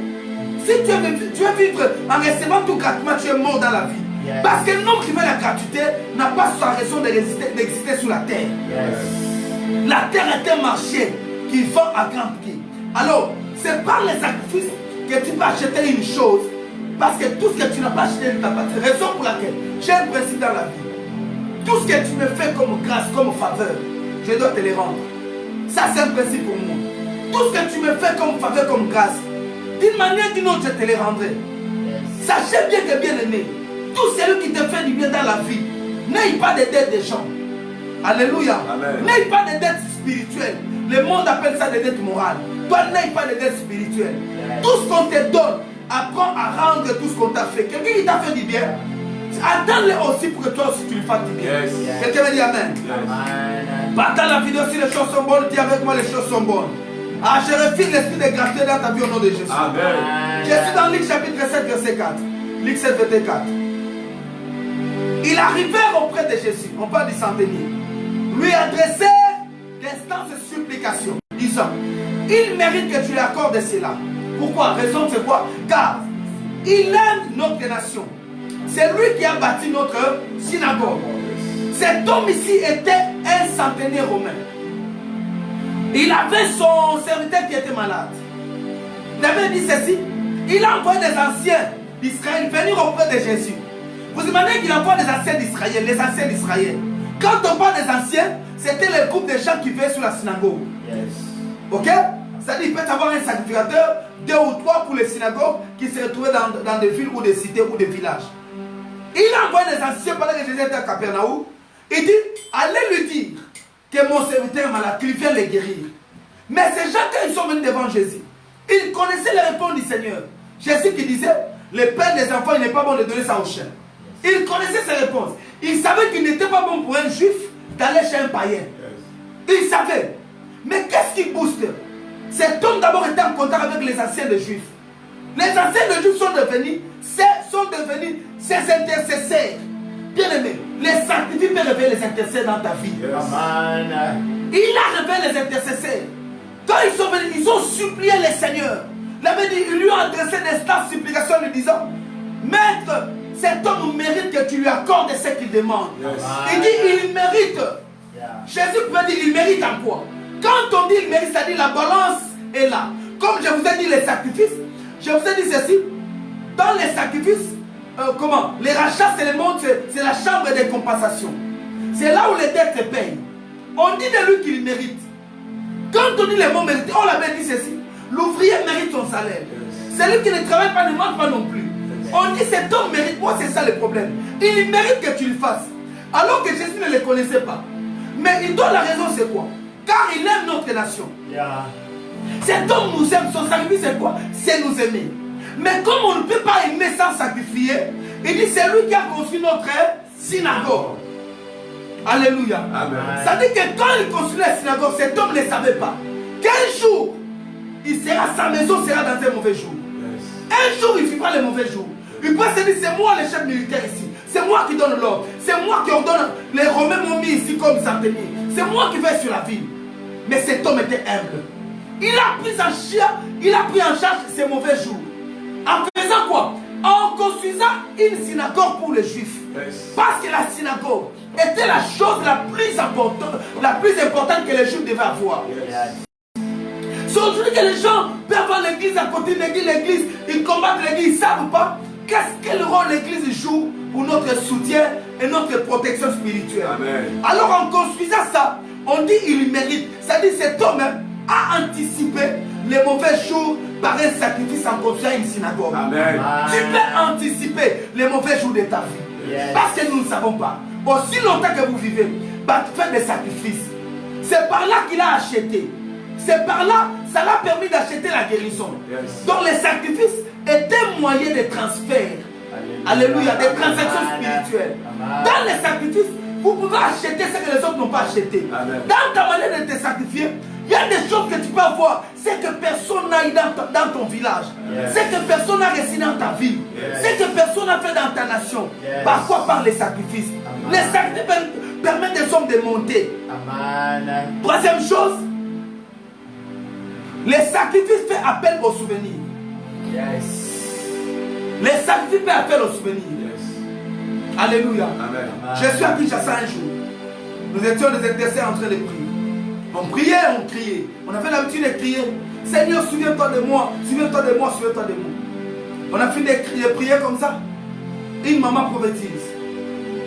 Si tu veux vivre en recevant tout gratuitement, tu es mort dans la vie. Parce que l'homme qui veut la gratuité n'a pas sa raison d'exister sur la terre. La terre est un marché qui vend à grand prix. Alors, c'est par les sacrifices que tu peux acheter une chose. Parce que tout ce que tu n'as pas acheté ne t'appartient. Raison pour laquelle j'ai un principe dans la vie. Tout ce que tu me fais comme grâce, comme faveur, je dois te les rendre. Ça, c'est un principe pour moi. Tout ce que tu me fais comme faveur, comme grâce, d'une manière ou d'une autre, je te les rendrai. Sachez bien que bien aimé, tout celui qui te fait du bien dans la vie, n'aie pas de dettes des gens. Alléluia. N'aie pas de dettes spirituelles. Le monde appelle ça des dettes morales. Toi, n'aie pas de dettes spirituelles. Tout ce qu'on te donne, apprends à rendre tout ce qu'on t'a fait. Quelqu'un qui t'a fait du bien, attends-le aussi pour que toi aussi tu lui fasses du bien. Quelqu'un me dit amen. Partant la vidéo, si les choses sont bonnes, dis avec moi les choses sont bonnes. Ah, je refuse l'esprit de grâce dans ta vie au nom de Jésus. Je suis dans Luc chapitre 7, verset 4. Luc 7, verset 4. Il arrivait auprès de Jésus, on parle du centenier, lui adressait d'instances et supplications, disant, il mérite que tu lui accordes cela. Pourquoi? Raison c'est quoi? Car il aime notre nation. C'est lui qui a bâti notre synagogue. Cet homme ici était un centenier romain. Il avait son serviteur qui était malade. Il avait dit ceci. Il a envoyé des anciens d'Israël venir auprès de Jésus. Vous imaginez qu'il envoie des anciens d'Israël, les anciens d'Israël. Quand on parle des anciens, c'était le groupe de gens qui venaient sur la synagogue. Ok? C'est-à-dire qu'il peut y avoir un sacrificateur, 2 ou 3 pour les synagogues qui se retrouvaient dans des villes ou des cités ou des villages. Il a envoyé des anciens pendant que Jésus était à Capernaum. Il dit, allez lui dire que mon serviteur est malade, qu'il vient les guérir. Mais ces gens, quand ils sont venus devant Jésus, ils connaissaient les réponses du Seigneur. Jésus qui disait, le père des enfants, il n'est pas bon de donner ça aux chiens. Ils connaissaient ses réponses. Ils savaient qu'il n'était pas bon pour un juif d'aller chez un païen. Ils savaient. Mais qu'est-ce qui booste? Cet homme d'abord était en contact avec les anciens des juifs. Les anciens des juifs sont devenus ses intercesseurs. Bien aimé, les sacrifices peuvent réveiller les intercesseurs dans ta vie. Il a réveillé les intercesseurs. Quand ils sont venus, ils ont supplié le Seigneur. La Ça veut dire, ils lui ont adressé des supplications lui disant, Maître, cet homme mérite que tu lui accordes ce qu'il demande. Il dit, il mérite. Jésus peut dire, il mérite en quoi? Quand on dit il mérite, ça dit la balance est là. Comme je vous ai dit les sacrifices, je vous ai dit ceci, dans les sacrifices, les rachats, c'est le monde, c'est la chambre des compensations. C'est là où les dettes se payent. On dit de lui qu'il mérite. Quand on dit le mot mérite, on l'avait dit ceci, l'ouvrier mérite son salaire. Celui qui ne travaille pas ne mange pas non plus. On dit cet homme mérite. Moi, c'est ça le problème. Il mérite que tu le fasses. Alors que Jésus ne le connaissait pas. Mais il donne la raison, c'est quoi? Car il aime notre nation. Cet homme nous aime. Son sacrifice, c'est quoi? C'est nous aimer. Mais comme on ne peut pas aimer sans sacrifier, il dit c'est lui qui a construit notre synagogue. Alléluia. Amen. Ça dit que quand il construit la synagogue, cet homme ne savait pas qu'un jour, sa maison sera dans un mauvais jour. Un jour, il vivra les mauvais jours. Il peut se dire, c'est moi le chef militaire ici. C'est moi qui donne l'ordre. C'est moi qui ordonne. Les Romains m'ont mis ici comme centenier. C'est moi qui vais sur la ville. Mais cet homme était humble. Il a pris en charge ses mauvais jours. En faisant quoi? En construisant une synagogue pour les Juifs. Parce que la synagogue était la chose la plus importante que les Juifs devaient avoir. C'est aujourd'hui que les gens peuvent voir l'église à côté de l'église, ils combattent l'église, ils ne savent pas quel rôle l'église joue pour notre soutien et notre protection spirituelle. Amen. Alors en construisant ça, on dit il mérite. C'est-à-dire cet homme a anticipé les mauvais jours par un sacrifice en construisant une synagogue. Amen. Tu peux anticiper les mauvais jours de ta vie. Parce que nous ne savons pas. Aussi longtemps que vous vivez, faites des sacrifices. C'est par là qu'il a acheté. C'est par là, ça l'a permis d'acheter la guérison. Donc les sacrifices étaient moyens de transfert. Alléluia, des transactions spirituelles. Dans les sacrifices, vous pouvez acheter ce que les autres n'ont pas acheté. Dans ta manière de te sacrifier, il y a des choses que tu peux avoir, c'est que personne n'a eu dans ton village. C'est que personne n'a réussi dans ta ville. C'est que personne n'a fait dans ta nation. Par quoi? Par les sacrifices. Les sacrifices permettent des hommes de monter. Troisième chose, les sacrifices font appel aux souvenirs. Les sacrifices font appel aux souvenirs. Alléluia. Amen. Je suis à Kinshasa un jour. Nous étions des intercesseurs en train de prier. On priait, on criait. On avait l'habitude de crier. Seigneur, souviens-toi de moi. Souviens-toi de moi, souviens-toi de moi. On a fini de prier comme ça. Une maman prophétise.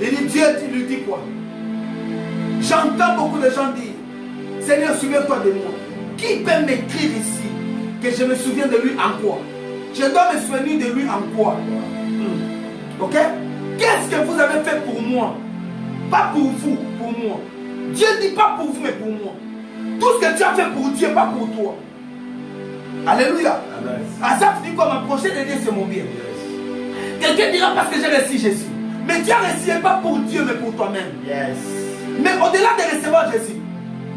Il dit, Dieu lui dit quoi? J'entends beaucoup de gens dire, Seigneur, souviens-toi de moi. Qui peut m'écrire ici que je me souviens de lui en quoi? Je dois me souvenir de lui en quoi? Ok? Qu'est-ce que vous avez fait pour moi? Pas pour vous, pour moi. Dieu dit pas pour vous, mais pour moi. Tout ce que tu as fait pour Dieu, pas pour toi. Alléluia. Asaph dit quoi? M'approcher de Dieu, c'est mon bien. Quelqu'un dira parce que j'ai reçu Jésus. Mais tu as reçu pas pour Dieu, mais pour toi-même. Mais au-delà de recevoir Jésus,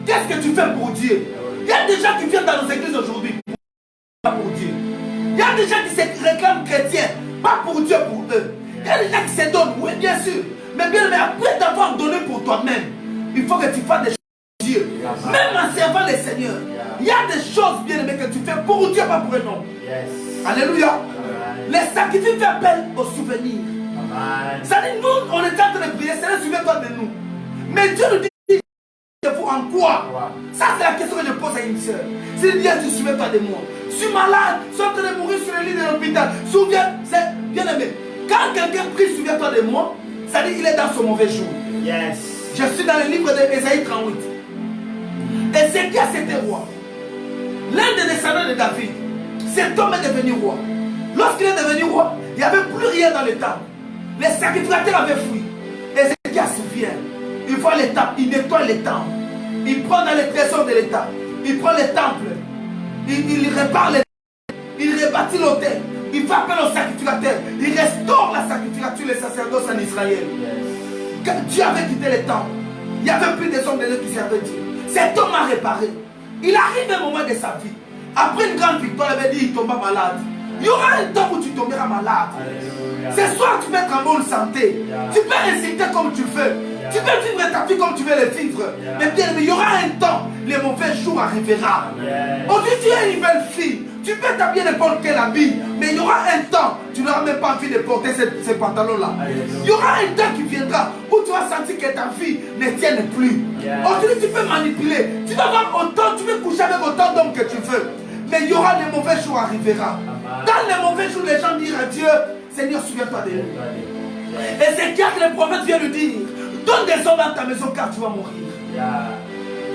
qu'est-ce que tu fais pour Dieu? Il y a des gens qui viennent dans nos églises aujourd'hui, pas pour Dieu. Il y a des gens qui se réclament chrétiens, pas pour Dieu, pour eux. Il y a des gens qui se donnent, oui, bien sûr. Mais après t'avoir donné pour toi-même, il faut que tu fasses des choses pour Dieu. Même en servant le Seigneur, il y a des choses bien aimées que tu fais pour Dieu, pas pour un homme. Alléluia. Les sacrifices font appel aux souvenirs. Ça dit, nous, on est en train de prier, Seigneur, souviens-toi de nous. Mais Dieu nous dit, en quoi? Ça, c'est la question que je pose à une soeur. Si Dieu dit, souviens-toi de moi. Je suis malade, je suis en train de mourir sur le lit de l'hôpital. Souviens, c'est bien aimé. Quand quelqu'un prie, souviens-toi de moi, ça dit qu'il est dans son mauvais jour. Je suis dans le livre d'Ésaïe 38. Ézéchias c'était roi. L'un des descendants de David. Cet homme est devenu roi. Lorsqu'il est devenu roi, il n'y avait plus rien dans le temple. Les sacrificateurs avaient fui. Ézéchias vient. Il voit les temples, il nettoie les temples. Il prend dans les trésors de l'État. Il prend les temples. Il répare les temples. Il rebâtit l'autel. Il fait appel aux sacrificateurs. Il restaure la sacrificature, les sacerdoces en Israël. Quand Dieu avait quitté les temples, il n'y avait plus des hommes de Dieu qui servaient Dieu. Cet homme a réparé. Il arrive un moment de sa vie. Après une grande victoire, il avait dit il tomba malade. Il y aura un temps où tu tomberas malade. Ce soir, tu peux être en bonne santé. Tu peux réciter comme tu veux. Tu peux vivre ta vie comme tu veux le vivre. Mais bien, il y aura un temps, les mauvais jours arriveront. Aujourd'hui, tu es une belle fille. Tu peux t'habiller n'importe quel habit, mais il y aura un temps, tu n'auras même pas envie de porter ces pantalons-là. Il y aura un temps qui viendra où tu vas sentir que ta vie ne tienne plus. Aujourd'hui, tu peux manipuler. Tu vas avoir autant, tu peux coucher avec autant d'hommes que tu veux. Mais il y aura les mauvais jours arrivera. Dans les mauvais jours, les gens diront à Dieu, Seigneur, souviens-toi de nous. Et c'est clair que le prophète vient lui dire, donne des hommes dans ta maison car tu vas mourir.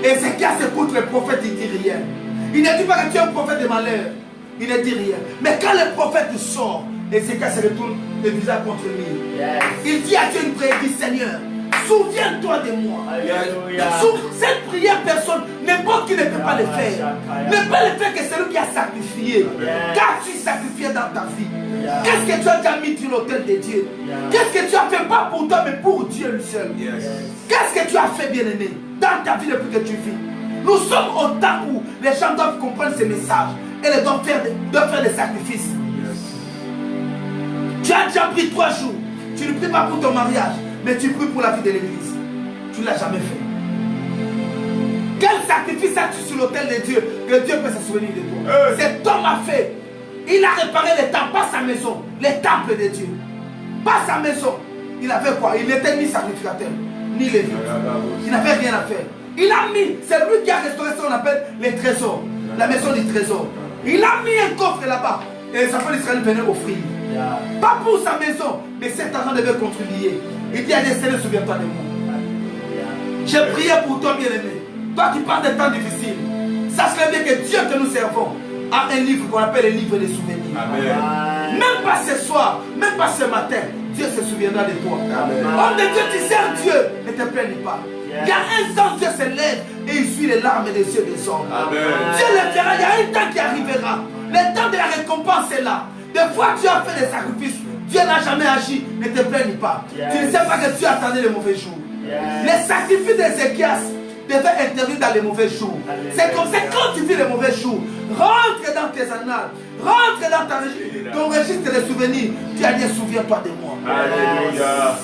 Et c'est clair, écoute le prophète, il ne dit rien. Il ne dit pas que tu es un prophète de malheur. Il ne dit rien. Mais quand le prophète sort, Ézéchias se retourne le visage contre lui. Il dit à Dieu une prière, il dit Seigneur, souviens-toi de moi. Cette prière, personne, n'importe qui ne peut pas le faire. Ne peut le faire que celui qui a sacrifié. Qu'as-tu sacrifié dans ta vie? Qu'est-ce que tu as déjà mis sur l'autel de Dieu? Qu'est-ce que tu as fait, pas pour toi, mais pour Dieu lui seul? Qu'est-ce que tu as fait, bien-aimé, dans ta vie depuis que tu vis? Nous sommes au temps où les gens doivent comprendre ces messages et ils doivent faire des sacrifices. Tu as déjà pris 3 jours. Tu ne pries pas pour ton mariage, mais tu pries pour la vie de l'église. Tu ne l'as jamais fait. Quel sacrifice as-tu sur l'autel de Dieu que Dieu peut se souvenir de toi? Cet homme a fait. Il a réparé les temples, pas sa maison, les temples de Dieu. Pas sa maison. Il avait quoi? Il n'était ni sacrificateur, ni lévite. Il n'avait rien à faire. Il a mis, c'est lui qui a restauré ce qu'on appelle les trésors, la maison du trésor. Il a mis un coffre là-bas et les enfants d'Israël venaient offrir. Pas pour sa maison, mais cet argent devait contribuer. Il dit à Dieu, Seigneur, souviens-toi de moi. J'ai prié pour toi, bien-aimé. Toi qui parles des temps difficiles, sache bien que Dieu que nous servons a un livre qu'on appelle le livre des souvenirs. Amen. Même pas ce soir, même pas ce matin, Dieu se souviendra de toi. Homme de Dieu, tu sers Dieu, ne te plains pas. Il y a un temps, Dieu se lève et il suit les larmes des yeux des hommes. Dieu le fera, il y a un temps qui arrivera. Le temps de la récompense est là. Des fois, tu as fait des sacrifices. Dieu n'a jamais agi. Ne te plaigne pas. Tu ne sais pas que tu attendais les mauvais jours. Les sacrifices d'Ézéchias devaient intervenir dans les mauvais jours. C'est comme ça, quand tu vis les mauvais jours, rentre dans tes annales, rentre dans ton registre de souvenirs. Tu as dit, souviens-toi de moi. Alléluia.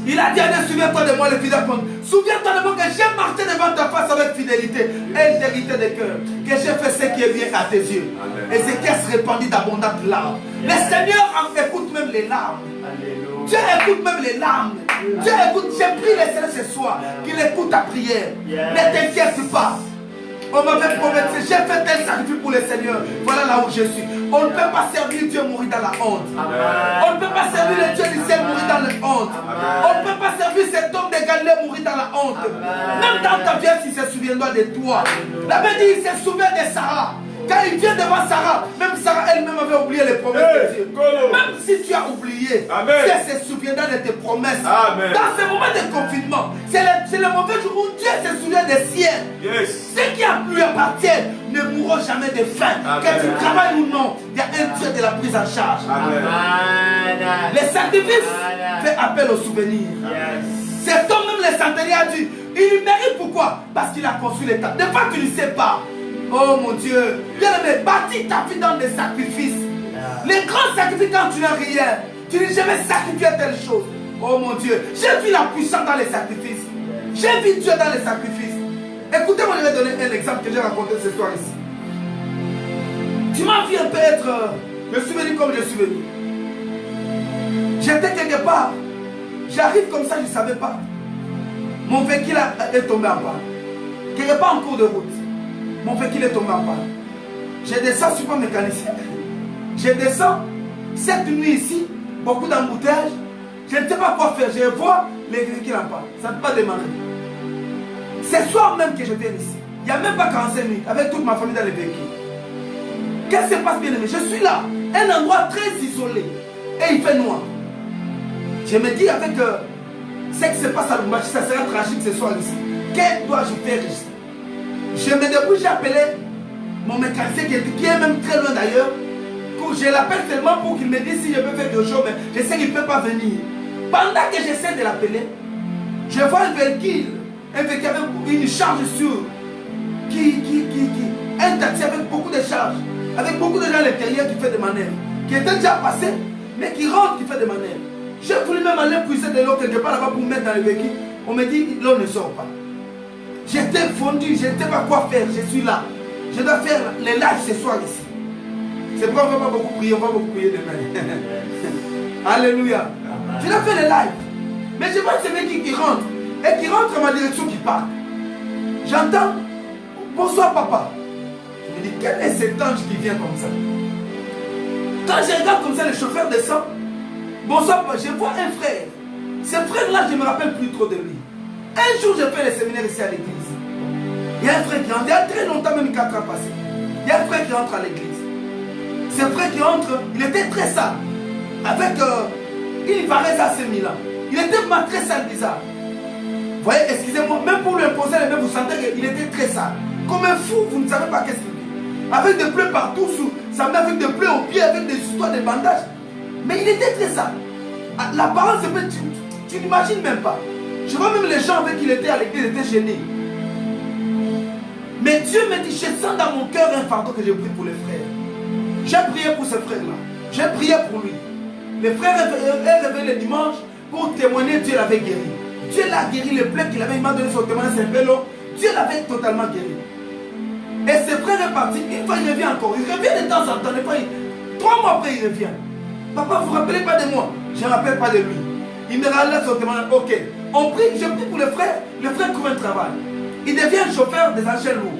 Il a dit, souviens-toi de moi, le fidèle. Souviens-toi de moi que j'ai marché devant ta face avec fidélité et vérité de cœur. Que j'ai fait ce qui est bien à tes yeux. Ézéchias répandit d'abondantes larmes. Le Seigneur écoute même les larmes. Alléluia. Dieu écoute même les larmes. Dieu écoute. J'ai prié le Seigneur ce soir qu'il écoute ta prière. Ne t'inquiète pas. On m'avait promis, j'ai fait tel sacrifice pour le Seigneur. Voilà là où je suis. On ne peut pas servir Dieu mourir dans la honte. Amen. On ne peut pas servir le Dieu du ciel mourir dans la honte. Amen. On ne peut pas servir cet homme de Galilée mourir dans la honte. Amen. Même dans ta vie, il se souviendra de toi. La Bible dit, il se souvient de Sarah. Quand il vient devant Sarah, même Sarah elle-même avait oublié les promesses de Dieu. Même si tu as oublié, Dieu se souviendra de tes promesses. Amen. Dans ce moment de confinement, c'est le mauvais jour où Dieu se souvient des siens. Ceux qui lui appartiennent ne mourront jamais de faim. Que tu travailles ou non, il y a un Dieu de la prise en charge. Amen. Les sacrifices fait appel aux souvenirs. Cet homme, même le centenier a dit, il mérite pourquoi? Parce qu'il a construit l'État. Des fois tu ne sais pas. Oh mon Dieu, bien aimé, bâtis ta vie dans des sacrifices. Les grands sacrifices quand tu n'as rien, tu n'as jamais sacrifié telle chose. Oh mon Dieu, j'ai vu la puissance dans les sacrifices. J'ai vu Dieu dans les sacrifices. Écoutez-moi, je vais donner un exemple que j'ai raconté ce soir ici. Tu m'as vu un peu être, me souvenir comme je suis venu. J'étais quelque part. J'arrive comme ça, je ne savais pas. Mon véhicule est tombé en panne. Quelque part en cours de route. Mon véhicule est tombé en panne. Je descends, je ne suis pas mécanicien. Je descends, cette nuit ici, beaucoup d'embouteillages. Je ne sais pas quoi faire. Je vois les véhicules en panne. Ça ne peut pas démarrer. C'est ce soir même que je viens ici. Il n'y a même pas 45 minutes avec toute ma famille dans les véhicules. Qu'est-ce qui se passe, bien aimé? Je suis là, un endroit très isolé. Et il fait noir. Je me dis avec ce qui se passe à Lubumbashi, ça sera tragique ce soir ici. Que dois-je faire ici? Je me débrouille, j'ai appelé mon mécanicien qui est même très loin d'ailleurs. Je l'appelle seulement pour qu'il me dise si je peux faire quelque chose, mais je sais qu'il ne peut pas venir. Pendant que j'essaie de l'appeler, je vois un véhicule avec une charge sur un taxi avec beaucoup de charges, avec beaucoup de gens à l'intérieur qui fait des manœuvres, qui était déjà passé, mais qui rentre, qui fait des manœuvres. J'ai voulu même aller puiser de l'eau quelque part là-bas pour mettre dans le véhicule. On me dit, l'eau ne sort pas. J'étais fondu, je ne sais pas quoi faire, je suis là. Je dois faire les lives ce soir ici. C'est pourquoi on ne va pas beaucoup prier, on va beaucoup prier demain. Alléluia. Je l'ai fait les lives. Mais je vois ce mec qui rentre. Et qui rentre à ma direction qui part. J'entends, bonsoir papa. Je me dis, quel est cet ange qui vient comme ça? Quand je regarde comme ça, le chauffeur descend. Bonsoir papa, je vois un frère. Ce frère-là, je ne me rappelle plus trop de lui. Un jour, j'ai fait le séminaire ici à l'église. Il y a un frère qui rentre, il y a très longtemps, même 4 ans passés. Il y a un frère qui rentre à l'église. Ce frère qui entre, il était très sale. Avec une varèse assez Milan. Il était très sale, bizarre. Vous voyez, excusez-moi, même pour lui imposer les mains, vous sentez qu'il était très sale. Comme un fou, vous ne savez pas qu'est-ce qu'il fait. Avec des plaies partout, sous sa main, avec des plaies aux pieds, avec des histoires de bandages. Mais il était très sale. L'apparence, tu n'imagines même pas. Je vois même les gens avec qui il était à l'église, ils étaient gênés. Mais Dieu me dit, je sens dans mon cœur un fardeau que j'ai pris pour les frères. J'ai prié pour ce frère-là. J'ai prié pour lui. Le frère est réveillé le dimanche pour témoigner, Dieu l'avait guéri. Dieu l'a guéri, le plaie qu'il avait, il m'a donné son témoignage, c'est un peu long. Dieu l'avait totalement guéri. Et ce frère est parti, une fois il revient encore. Il revient de temps en temps, 3 mois après il revient. Papa, vous ne vous rappelez pas de moi? Je ne me rappelle pas de lui. Il me relève son témoignage, ok. On prie, je prie pour le frère trouve un travail. Il devient chauffeur des engins lourds.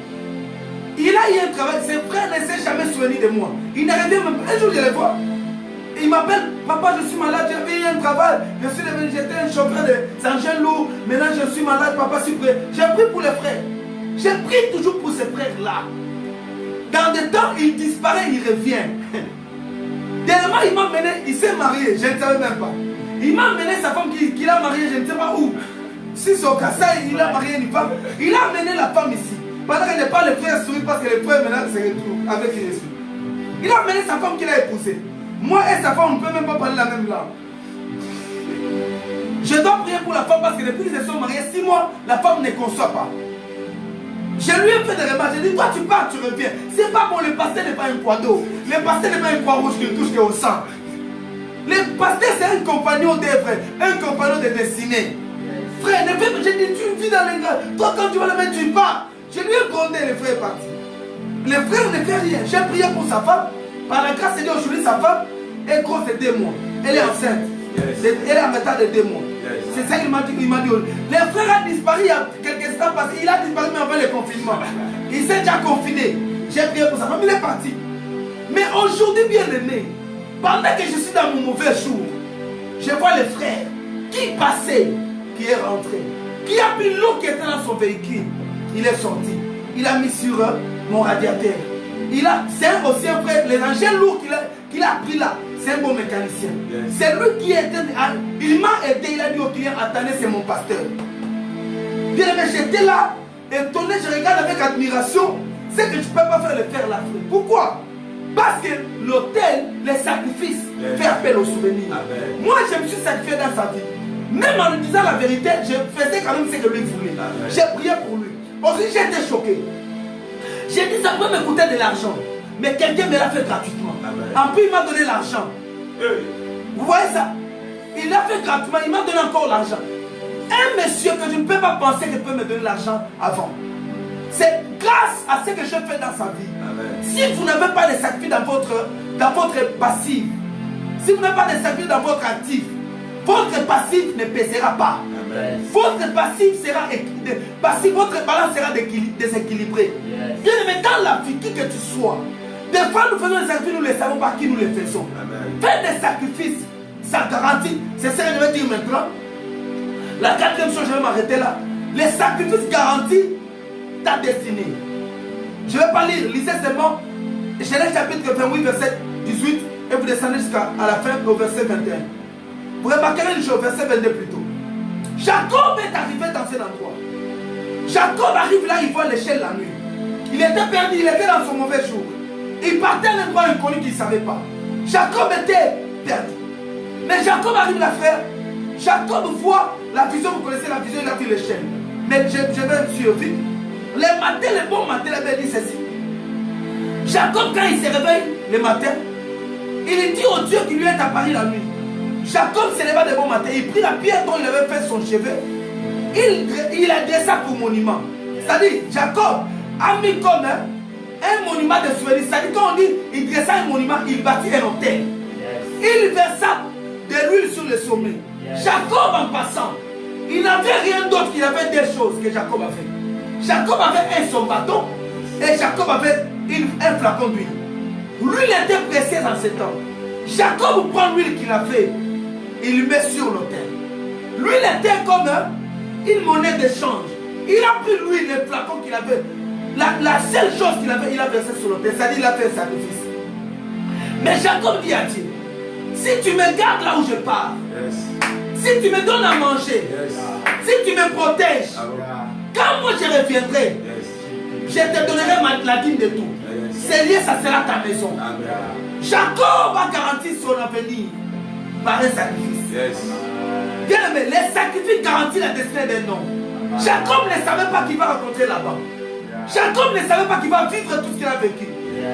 Il a eu un travail, ses frères ne s'est jamais souvenu de moi. Il n'arrivait même pas. Un jour je le vois. Il m'appelle, papa je suis malade, j'ai eu un travail. J'étais un chauffeur des engins lourds. Maintenant je suis malade, papa s'il plaît. J'ai prié pour les frères. J'ai prié toujours pour ces frères-là. Dans des temps, il disparaît, il revient. Dernièrement, il m'a mené, il s'est marié, je ne savais même pas. Il m'a mené sa femme qu'il a mariée, je ne sais pas où. Si c'est au Kassai, il a marié une femme. Il a amené la femme ici. Pendant qu'elle n'est pas le frère sourit parce que le frère maintenant se retrouve avec Jésus. Il a amené sa femme qu'il a épousée. Moi et sa femme, on ne peut même pas parler la même langue. Je dois prier pour la femme parce que depuis qu'ils se sont mariés 6 mois, la femme ne conçoit pas. Je lui ai fait des remarques. J'ai dit, toi tu pars, tu reviens. C'est pas bon, le pasteur n'est pas un croix d'eau. Le pasteur n'est pas un croix rouge qui ne touche qu'au sang. Le pasteur c'est un compagnon d'œuvre, un compagnon de destinée. Frère, ne fais pas, j'ai dit, tu vis dans les gars. Toi quand tu vas le mettre, tu pars. Je lui ai grondé, le frère est parti. Le frère ne fait rien. J'ai prié pour sa femme. Par la grâce de Dieu, aujourd'hui, sa femme est grosse de 2 mois. Elle est enceinte. Elle est en retard de 2 mois. C'est ça qu'il m'a dit. Le frère a disparu il y a quelques temps passés. Il a disparu même avant le confinement. Il s'est déjà confiné. J'ai prié pour sa femme. Il est parti. Mais aujourd'hui, bien aimé, pendant que je suis dans mon mauvais jour, je vois le frère qui passait, qui est rentré, qui a pris l'eau qui était dans son véhicule. Il est sorti. Il a mis sur mon radiateur. C'est aussi un frère. Les engins lourds qu'il a pris là, c'est un bon mécanicien. C'est lui qui était. Il m'a aidé. Il a dit au client, attendez, c'est mon pasteur. Bien aimé, j'étais là, étonné, je regarde avec admiration. C'est que tu ne peux pas faire le faire l'Afrique. Pourquoi? Parce que l'autel, les sacrifices, fait appel aux souvenirs. Moi, je me suis sacrifié dans sa vie. Même en lui disant la vérité, je faisais quand même ce que lui voulait. J'ai prié pour lui. Aussi, j'ai été choqué. J'ai dit, ça peut me coûter de l'argent. Mais quelqu'un me l'a fait gratuitement. En plus, il m'a donné l'argent. Vous voyez ça? Il l'a fait gratuitement, il m'a donné encore l'argent. Un monsieur que je ne peux pas penser qu'il peut me donner l'argent avant. C'est grâce à ce que je fais dans sa vie. Si vous n'avez pas de sacrifice dans votre passif, si vous n'avez pas de sacrifice dans votre actif, votre passif ne pèsera pas. Votre passif sera votre balance sera déséquilibrée. Bien aimé, dans la vie, qui que tu sois, des fois nous faisons des sacrifices, nous ne savons pas qui nous les faisons. Faites des sacrifices, ça garantit. C'est ça que je vais dire maintenant. La 4e chose, je vais m'arrêter là. Les sacrifices garantissent ta destinée. Je ne vais pas lire, lisez seulement Genèse chapitre 28, verset 18, et vous descendez jusqu'à la fin au verset 21. Vous remarquerez une chose, verset 22 plutôt. Jacob est arrivé dans cet endroit. Jacob arrive là, il voit l'échelle la nuit. Il était perdu, il était dans son mauvais jour. Il partait à un endroit inconnu qu'il ne savait pas. Jacob était perdu. Mais Jacob arrive là, frère. Jacob voit la vision, vous connaissez la vision, il a vu l'échelle. Mais je vais suivre vite. Le bon matin, il avait dit ceci. Jacob, quand il se réveille le matin, il dit au Dieu qui lui est apparu la nuit. Jacob se leva de bon matin, il prit la pierre dont il avait fait son cheveu, il a dressé pour monument. C'est-à-dire, Jacob a mis comme un monument de souvenir. C'est-à-dire quand on dit il dressa un monument, il bâtit un hôtel. Il versa de l'huile sur le sommet. Jacob en passant, il n'avait rien d'autre, il avait des choses que Jacob avait. Jacob avait son bâton et Jacob avait un flacon d'huile. L'huile était précieuse en ce temps. Jacob prend l'huile qu'il a fait, il met sur l'autel. L'huile était comme une monnaie d'échange. Il a pris l'huile, le flacon qu'il avait. La seule chose qu'il avait, il a versé sur l'autel. C'est-à-dire qu'il a fait un sacrifice. Mais Jacob dit à Dieu, si tu me gardes là où je pars, si tu me donnes à manger, si tu me protèges, quand moi je reviendrai, je te donnerai la dîme de tout. C'est lié, ça sera ta maison. Jacob a garanti son avenir par un sacrifice. Bien aimé, les sacrifices garantissent la destinée d'un homme. Jacob ne savait pas qu'il va rencontrer là-bas. Jacob ne savait pas qu'il va vivre tout ce qu'il a vécu.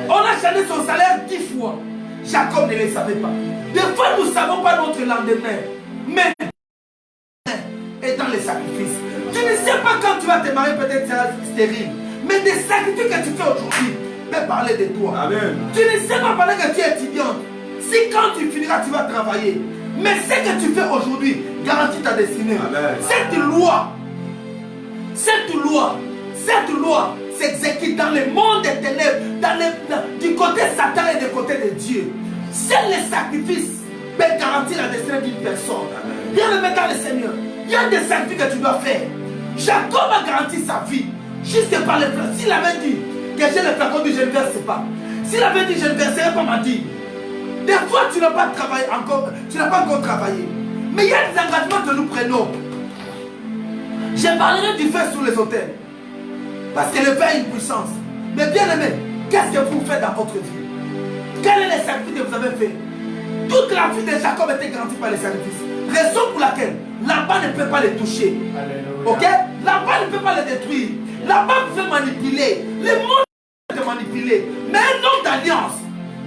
On a changé son salaire 10 fois. Jacob ne le savait pas. Des fois, nous ne savons pas notre lendemain. Mais et dans les sacrifices. Tu ne sais pas quand tu vas te marier, peut-être tu seras stérile. Mais des sacrifices que tu fais aujourd'hui peuvent parler de toi. Amen. Tu ne sais pas pendant que tu es étudiante. Si quand tu finiras, tu vas travailler. Mais ce que tu fais aujourd'hui garantit ta destinée. Amen. Cette loi s'exécute dans le monde des ténèbres, du côté Satan et du côté de Dieu. Seuls les sacrifices peuvent garantir la destinée d'une personne. Viens le mettre dans le Seigneur. Il y a des sacrifices que tu dois faire. Jacob a garanti sa vie juste par le flacon. S'il avait dit que j'ai le flacon, je ne verse pas. S'il avait dit je ne verserai pas ma dîme. Des fois tu n'as pas travaillé encore, tu n'as pas encore travaillé. Mais il y a des engagements que nous prenons. Je parlerai du feu sur les autels. Parce que le feu a une puissance. Mais bien aimé, qu'est-ce que vous faites dans votre vie? Quel est le sacrifice que vous avez fait? Toute la vie de Jacob était garantie par les sacrifices. Raison pour laquelle Laban ne peut pas les toucher. Alléluia. Ok? Laban ne peut pas les détruire. Laban peut manipuler. Le monde peut manipuler. Mais un homme d'alliance,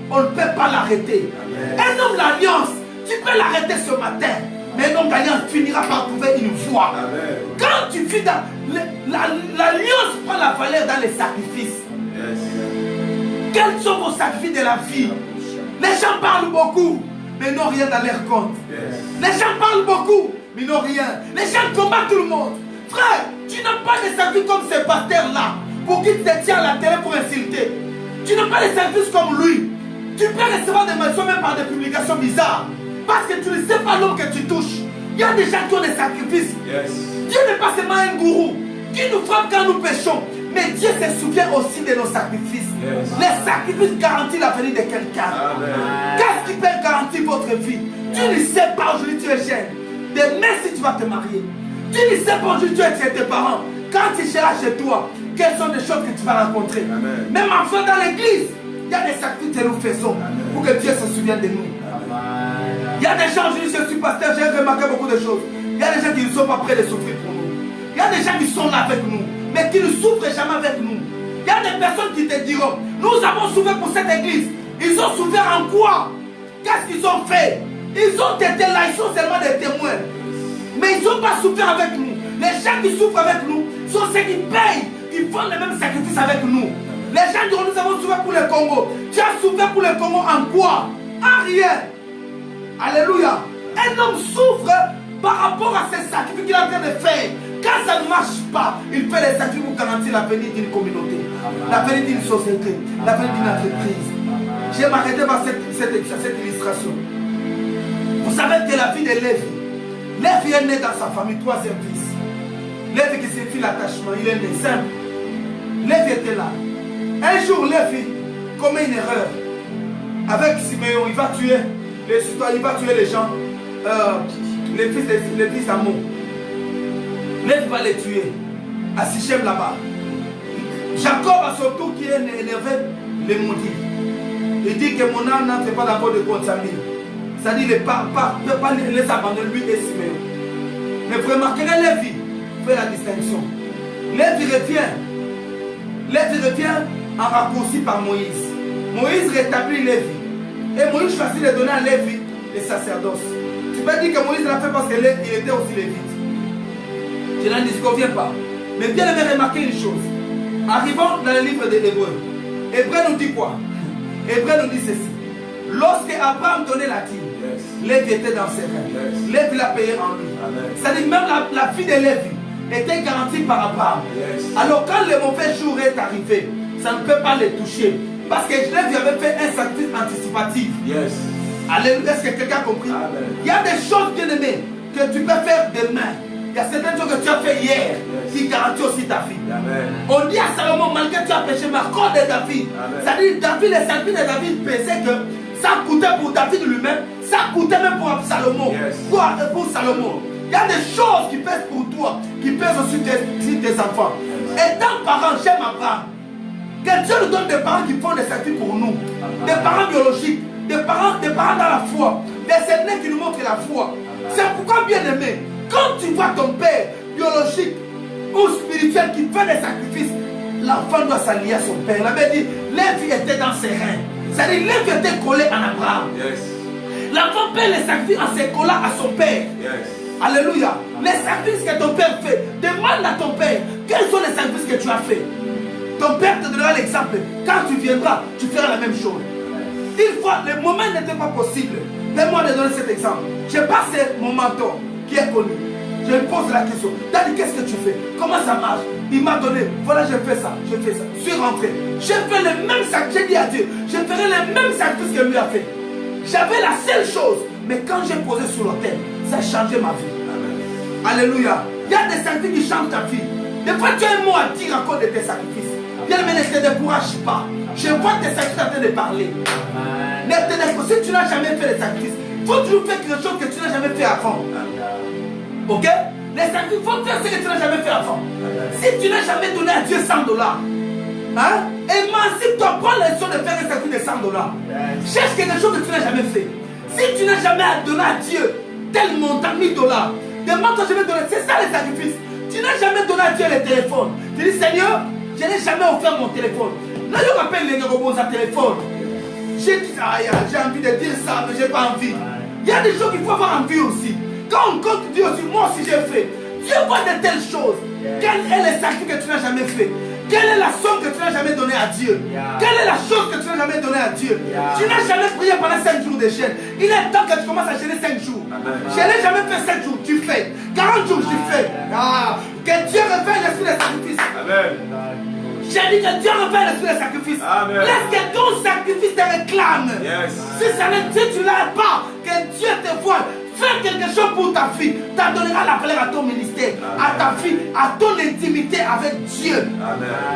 on ne peut pas l'arrêter. Un homme d'alliance, tu peux l'arrêter ce matin. Mais un homme d'alliance finira par trouver une voie. Amen. Quand tu vis dans l'alliance, prend la valeur dans les sacrifices. Quels sont vos sacrifices de la vie? Les gens parlent beaucoup, mais n'ont rien dans leur compte. Les gens parlent beaucoup, mais n'ont rien. Les gens combattent tout le monde. Frère, tu n'as pas de sacrifice comme ce pasteur-là, pour qu'il te tienne à la télé pour insulter. Tu n'as pas de sacrifice comme lui. Tu peux recevoir des mentions même par des publications bizarres. Parce que tu ne sais pas l'homme que tu touches. Il y a des gens qui ont des sacrifices. Dieu n'est pas seulement un gourou qui nous frappe quand nous péchons. Mais Dieu se souvient aussi de nos sacrifices. Les sacrifices garantissent l'avenir de quelqu'un. Qu'est-ce qui peut garantir votre vie? Tu ne sais pas aujourd'hui tu es jeune. Demain si tu vas te marier. Tu ne sais pas aujourd'hui tu es chez tes parents. Quand tu seras chez toi, quelles sont les choses que tu vas rencontrer? Même enfin dans l'église, il y a des sacrifices que nous faisons pour que Dieu se souvienne de nous. Il y a des gens, je suis pasteur, j'ai remarqué beaucoup de choses. Il y a des gens qui ne sont pas prêts de souffrir pour nous. Il y a des gens qui sont là avec nous, mais qui ne souffrent jamais avec nous. Il y a des personnes qui te diront, nous avons souffert pour cette église. Ils ont souffert en quoi? Qu'est-ce qu'ils ont fait? Ils ont été là, ils sont seulement des témoins. Mais ils n'ont pas souffert avec nous. Les gens qui souffrent avec nous sont ceux qui payent, qui font les mêmes sacrifices avec nous. Les gens diront, nous avons souffert pour le Congo. Tu as souffert pour le Congo en quoi? En rien. Alléluia. Un homme souffre par rapport à ces sacrifices qu'il est en train de faire. Quand ça ne marche pas, il fait les sacrifices pour garantir l'avenir d'une communauté, l'avenir d'une société, l'avenir d'une entreprise. Je vais m'arrêter par cette illustration. Vous savez que la vie de Lévi, Lévi est né dans sa famille, troisième fils. Lévi qui signifie l'attachement, il est né simple. Lévi était là. Un jour, Lévi commet une erreur. Avec Siméon, il va tuer les citoyens, il va tuer les gens, les fils d'Amon. Lévi va les tuer à Sichem là-bas. Jacob à son tour qui est énervé, les maudit. Il dit que mon âme n'entre pas d'abord de contaminer. C'est-à-dire qu'il ne peut pas les abandonner lui et Siméon. Mais vous remarquerez, Lévi fait la distinction. Lévi revient en raccourci par Moïse. Moïse rétablit Lévi. Et Moïse choisit de donner à Lévi le sacerdoce. Tu peux dire que Moïse l'a fait parce qu'il était aussi lévite. Je n'en disconviens pas. Mais bien aimé remarquer une chose. Arrivons dans le livre des Hébreux. Hébreu nous dit quoi? Hébreu nous dit ceci. Lorsque Abraham donnait la dîme, Lévi était dans ses reins. Lévi l'a payé en lui. C'est-à-dire même la vie de Lévi était garantie par Abraham. Alors quand le mauvais jour est arrivé, ça ne peut pas les toucher. Parce que Lévi avait fait un sacrifice anticipatif. Alléluia, est-ce que quelqu'un a compris? Il y a des choses, bien aimées, que tu peux faire demain. Il y a certaines choses que tu as fait hier qui garantissent aussi ta vie. On dit à Salomon, malgré que tu as péché, mais encore de David. C'est-à-dire, David, les sacrifices de David pensaient que ça coûtait pour David lui-même, ça coûtait même pour Salomon. Pour Salomon. Il y a des choses qui pèsent pour toi, qui pèsent aussi sur tes enfants. Étant parent, j'aime Abraham. Que Dieu nous donne des parents qui font des sacrifices pour nous. Des parents biologiques, des parents dans la foi, des aînés qui nous montrent la foi. C'est pourquoi, bien aimé, quand tu vois ton père biologique ou spirituel qui fait des sacrifices, l'enfant doit s'allier à son père. Il avait dit, Lévi était dans ses reins. C'est-à-dire, Lévi était collé en Abraham. L'enfant paie les sacrifices en se collant à son père. Alléluia. Les sacrifices que ton père fait, demande à ton père, quels sont les sacrifices que tu as fait. Ton père te donnera l'exemple. Quand tu viendras, tu feras la même chose. Une fois, le moment n'était pas possible. Laisse-moi te donner cet exemple. Je passe mon mentor qui est connu. Je lui pose la question. Daddy, qu'est-ce que tu fais? Comment ça marche? Il m'a donné. Voilà, je fais ça. Je fais ça. Je suis rentré. J'ai fait le même sacrifice. J'ai dit à Dieu, je ferai le même sacrifice que lui a fait. J'avais la seule chose. Mais quand j'ai posé sur l'autel, ça a changé ma vie. Alléluia. Il y a des sacrifices qui changent ta vie. Des fois, tu as un mot à dire à cause de tes sacrifices. Bien, mais ne te décourage pas. Je vois tes sacrifices en train de parler. Ne te décourage. Si tu n'as jamais fait les sacrifices, il faut toujours faire quelque chose que tu n'as jamais fait avant. Ok? Les sacrifices, il faut faire ce que tu n'as jamais fait avant. Si tu n'as jamais donné à Dieu $100, hein? Émancipe-toi, prends la leçon de faire un sacrifice de $100. Cherche quelque chose que tu n'as jamais fait. Si tu n'as jamais donné à Dieu tel montant, $1000, demande-toi, je vais donner. C'est ça les sacrifices. Tu n'as jamais donné à Dieu le téléphone. Tu dis, Seigneur, je n'ai jamais offert mon téléphone. Là, je m'appelle les robots à téléphone. J'ai dit, j'ai envie de dire ça, mais je n'ai pas envie. Il y a des choses qu'il faut avoir envie aussi. Quand on compte Dieu aussi, moi aussi j'ai fait. Dieu voit de telles choses. Quel est le sacrifice que tu n'as jamais fait? Quelle est la somme que tu n'as jamais donnée à Dieu? Quelle est la chose que tu n'as jamais donnée à Dieu? Tu n'as jamais prié pendant 5 jours de jeûne. Il est temps que tu commences à jeûner 5 jours. Je n'ai jamais fait 7 jours, tu fais. 40 jours, tu fais. Que Dieu réveille l'esprit des sacrifices. J'ai dit que Dieu réveille l'esprit des sacrifices. Laisse que ton sacrifice te réclame. Si tu ne l'as pas, que Dieu te voie. Fais quelque chose pour ta fille. Ça donnera la valeur à ton ministère, à ta vie, à ton intimité avec Dieu.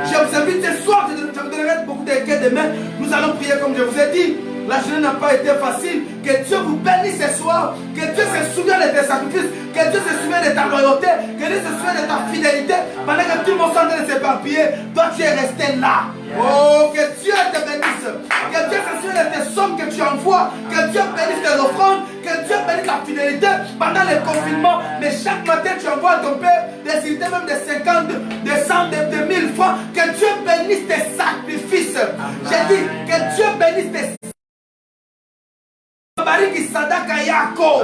Je vous invite ce soir, je vous donnerai beaucoup de cœurs demain. Nous allons prier comme je vous ai dit. La journée n'a pas été facile. Que Dieu vous bénisse ce soir. Que Dieu se souvienne de tes sacrifices. Que Dieu se souvienne de ta loyauté. Que Dieu se souvienne de ta fidélité. Pendant que tout le monde s'en train de s'éparpiller, toi tu es resté là. Oh, que Dieu te bénisse. Que Dieu se souvienne de tes sommes que tu envoies. Que Dieu bénisse tes offrandes. Que Dieu bénisse ta fidélité pendant le confinement. Mais chaque matin tu envoies à ton père des idées même de 50, de 100, de 1000 francs. Que Dieu bénisse tes sacrifices. J'ai dit que Dieu bénisse tes sacrifices. Bariki sadaka yako.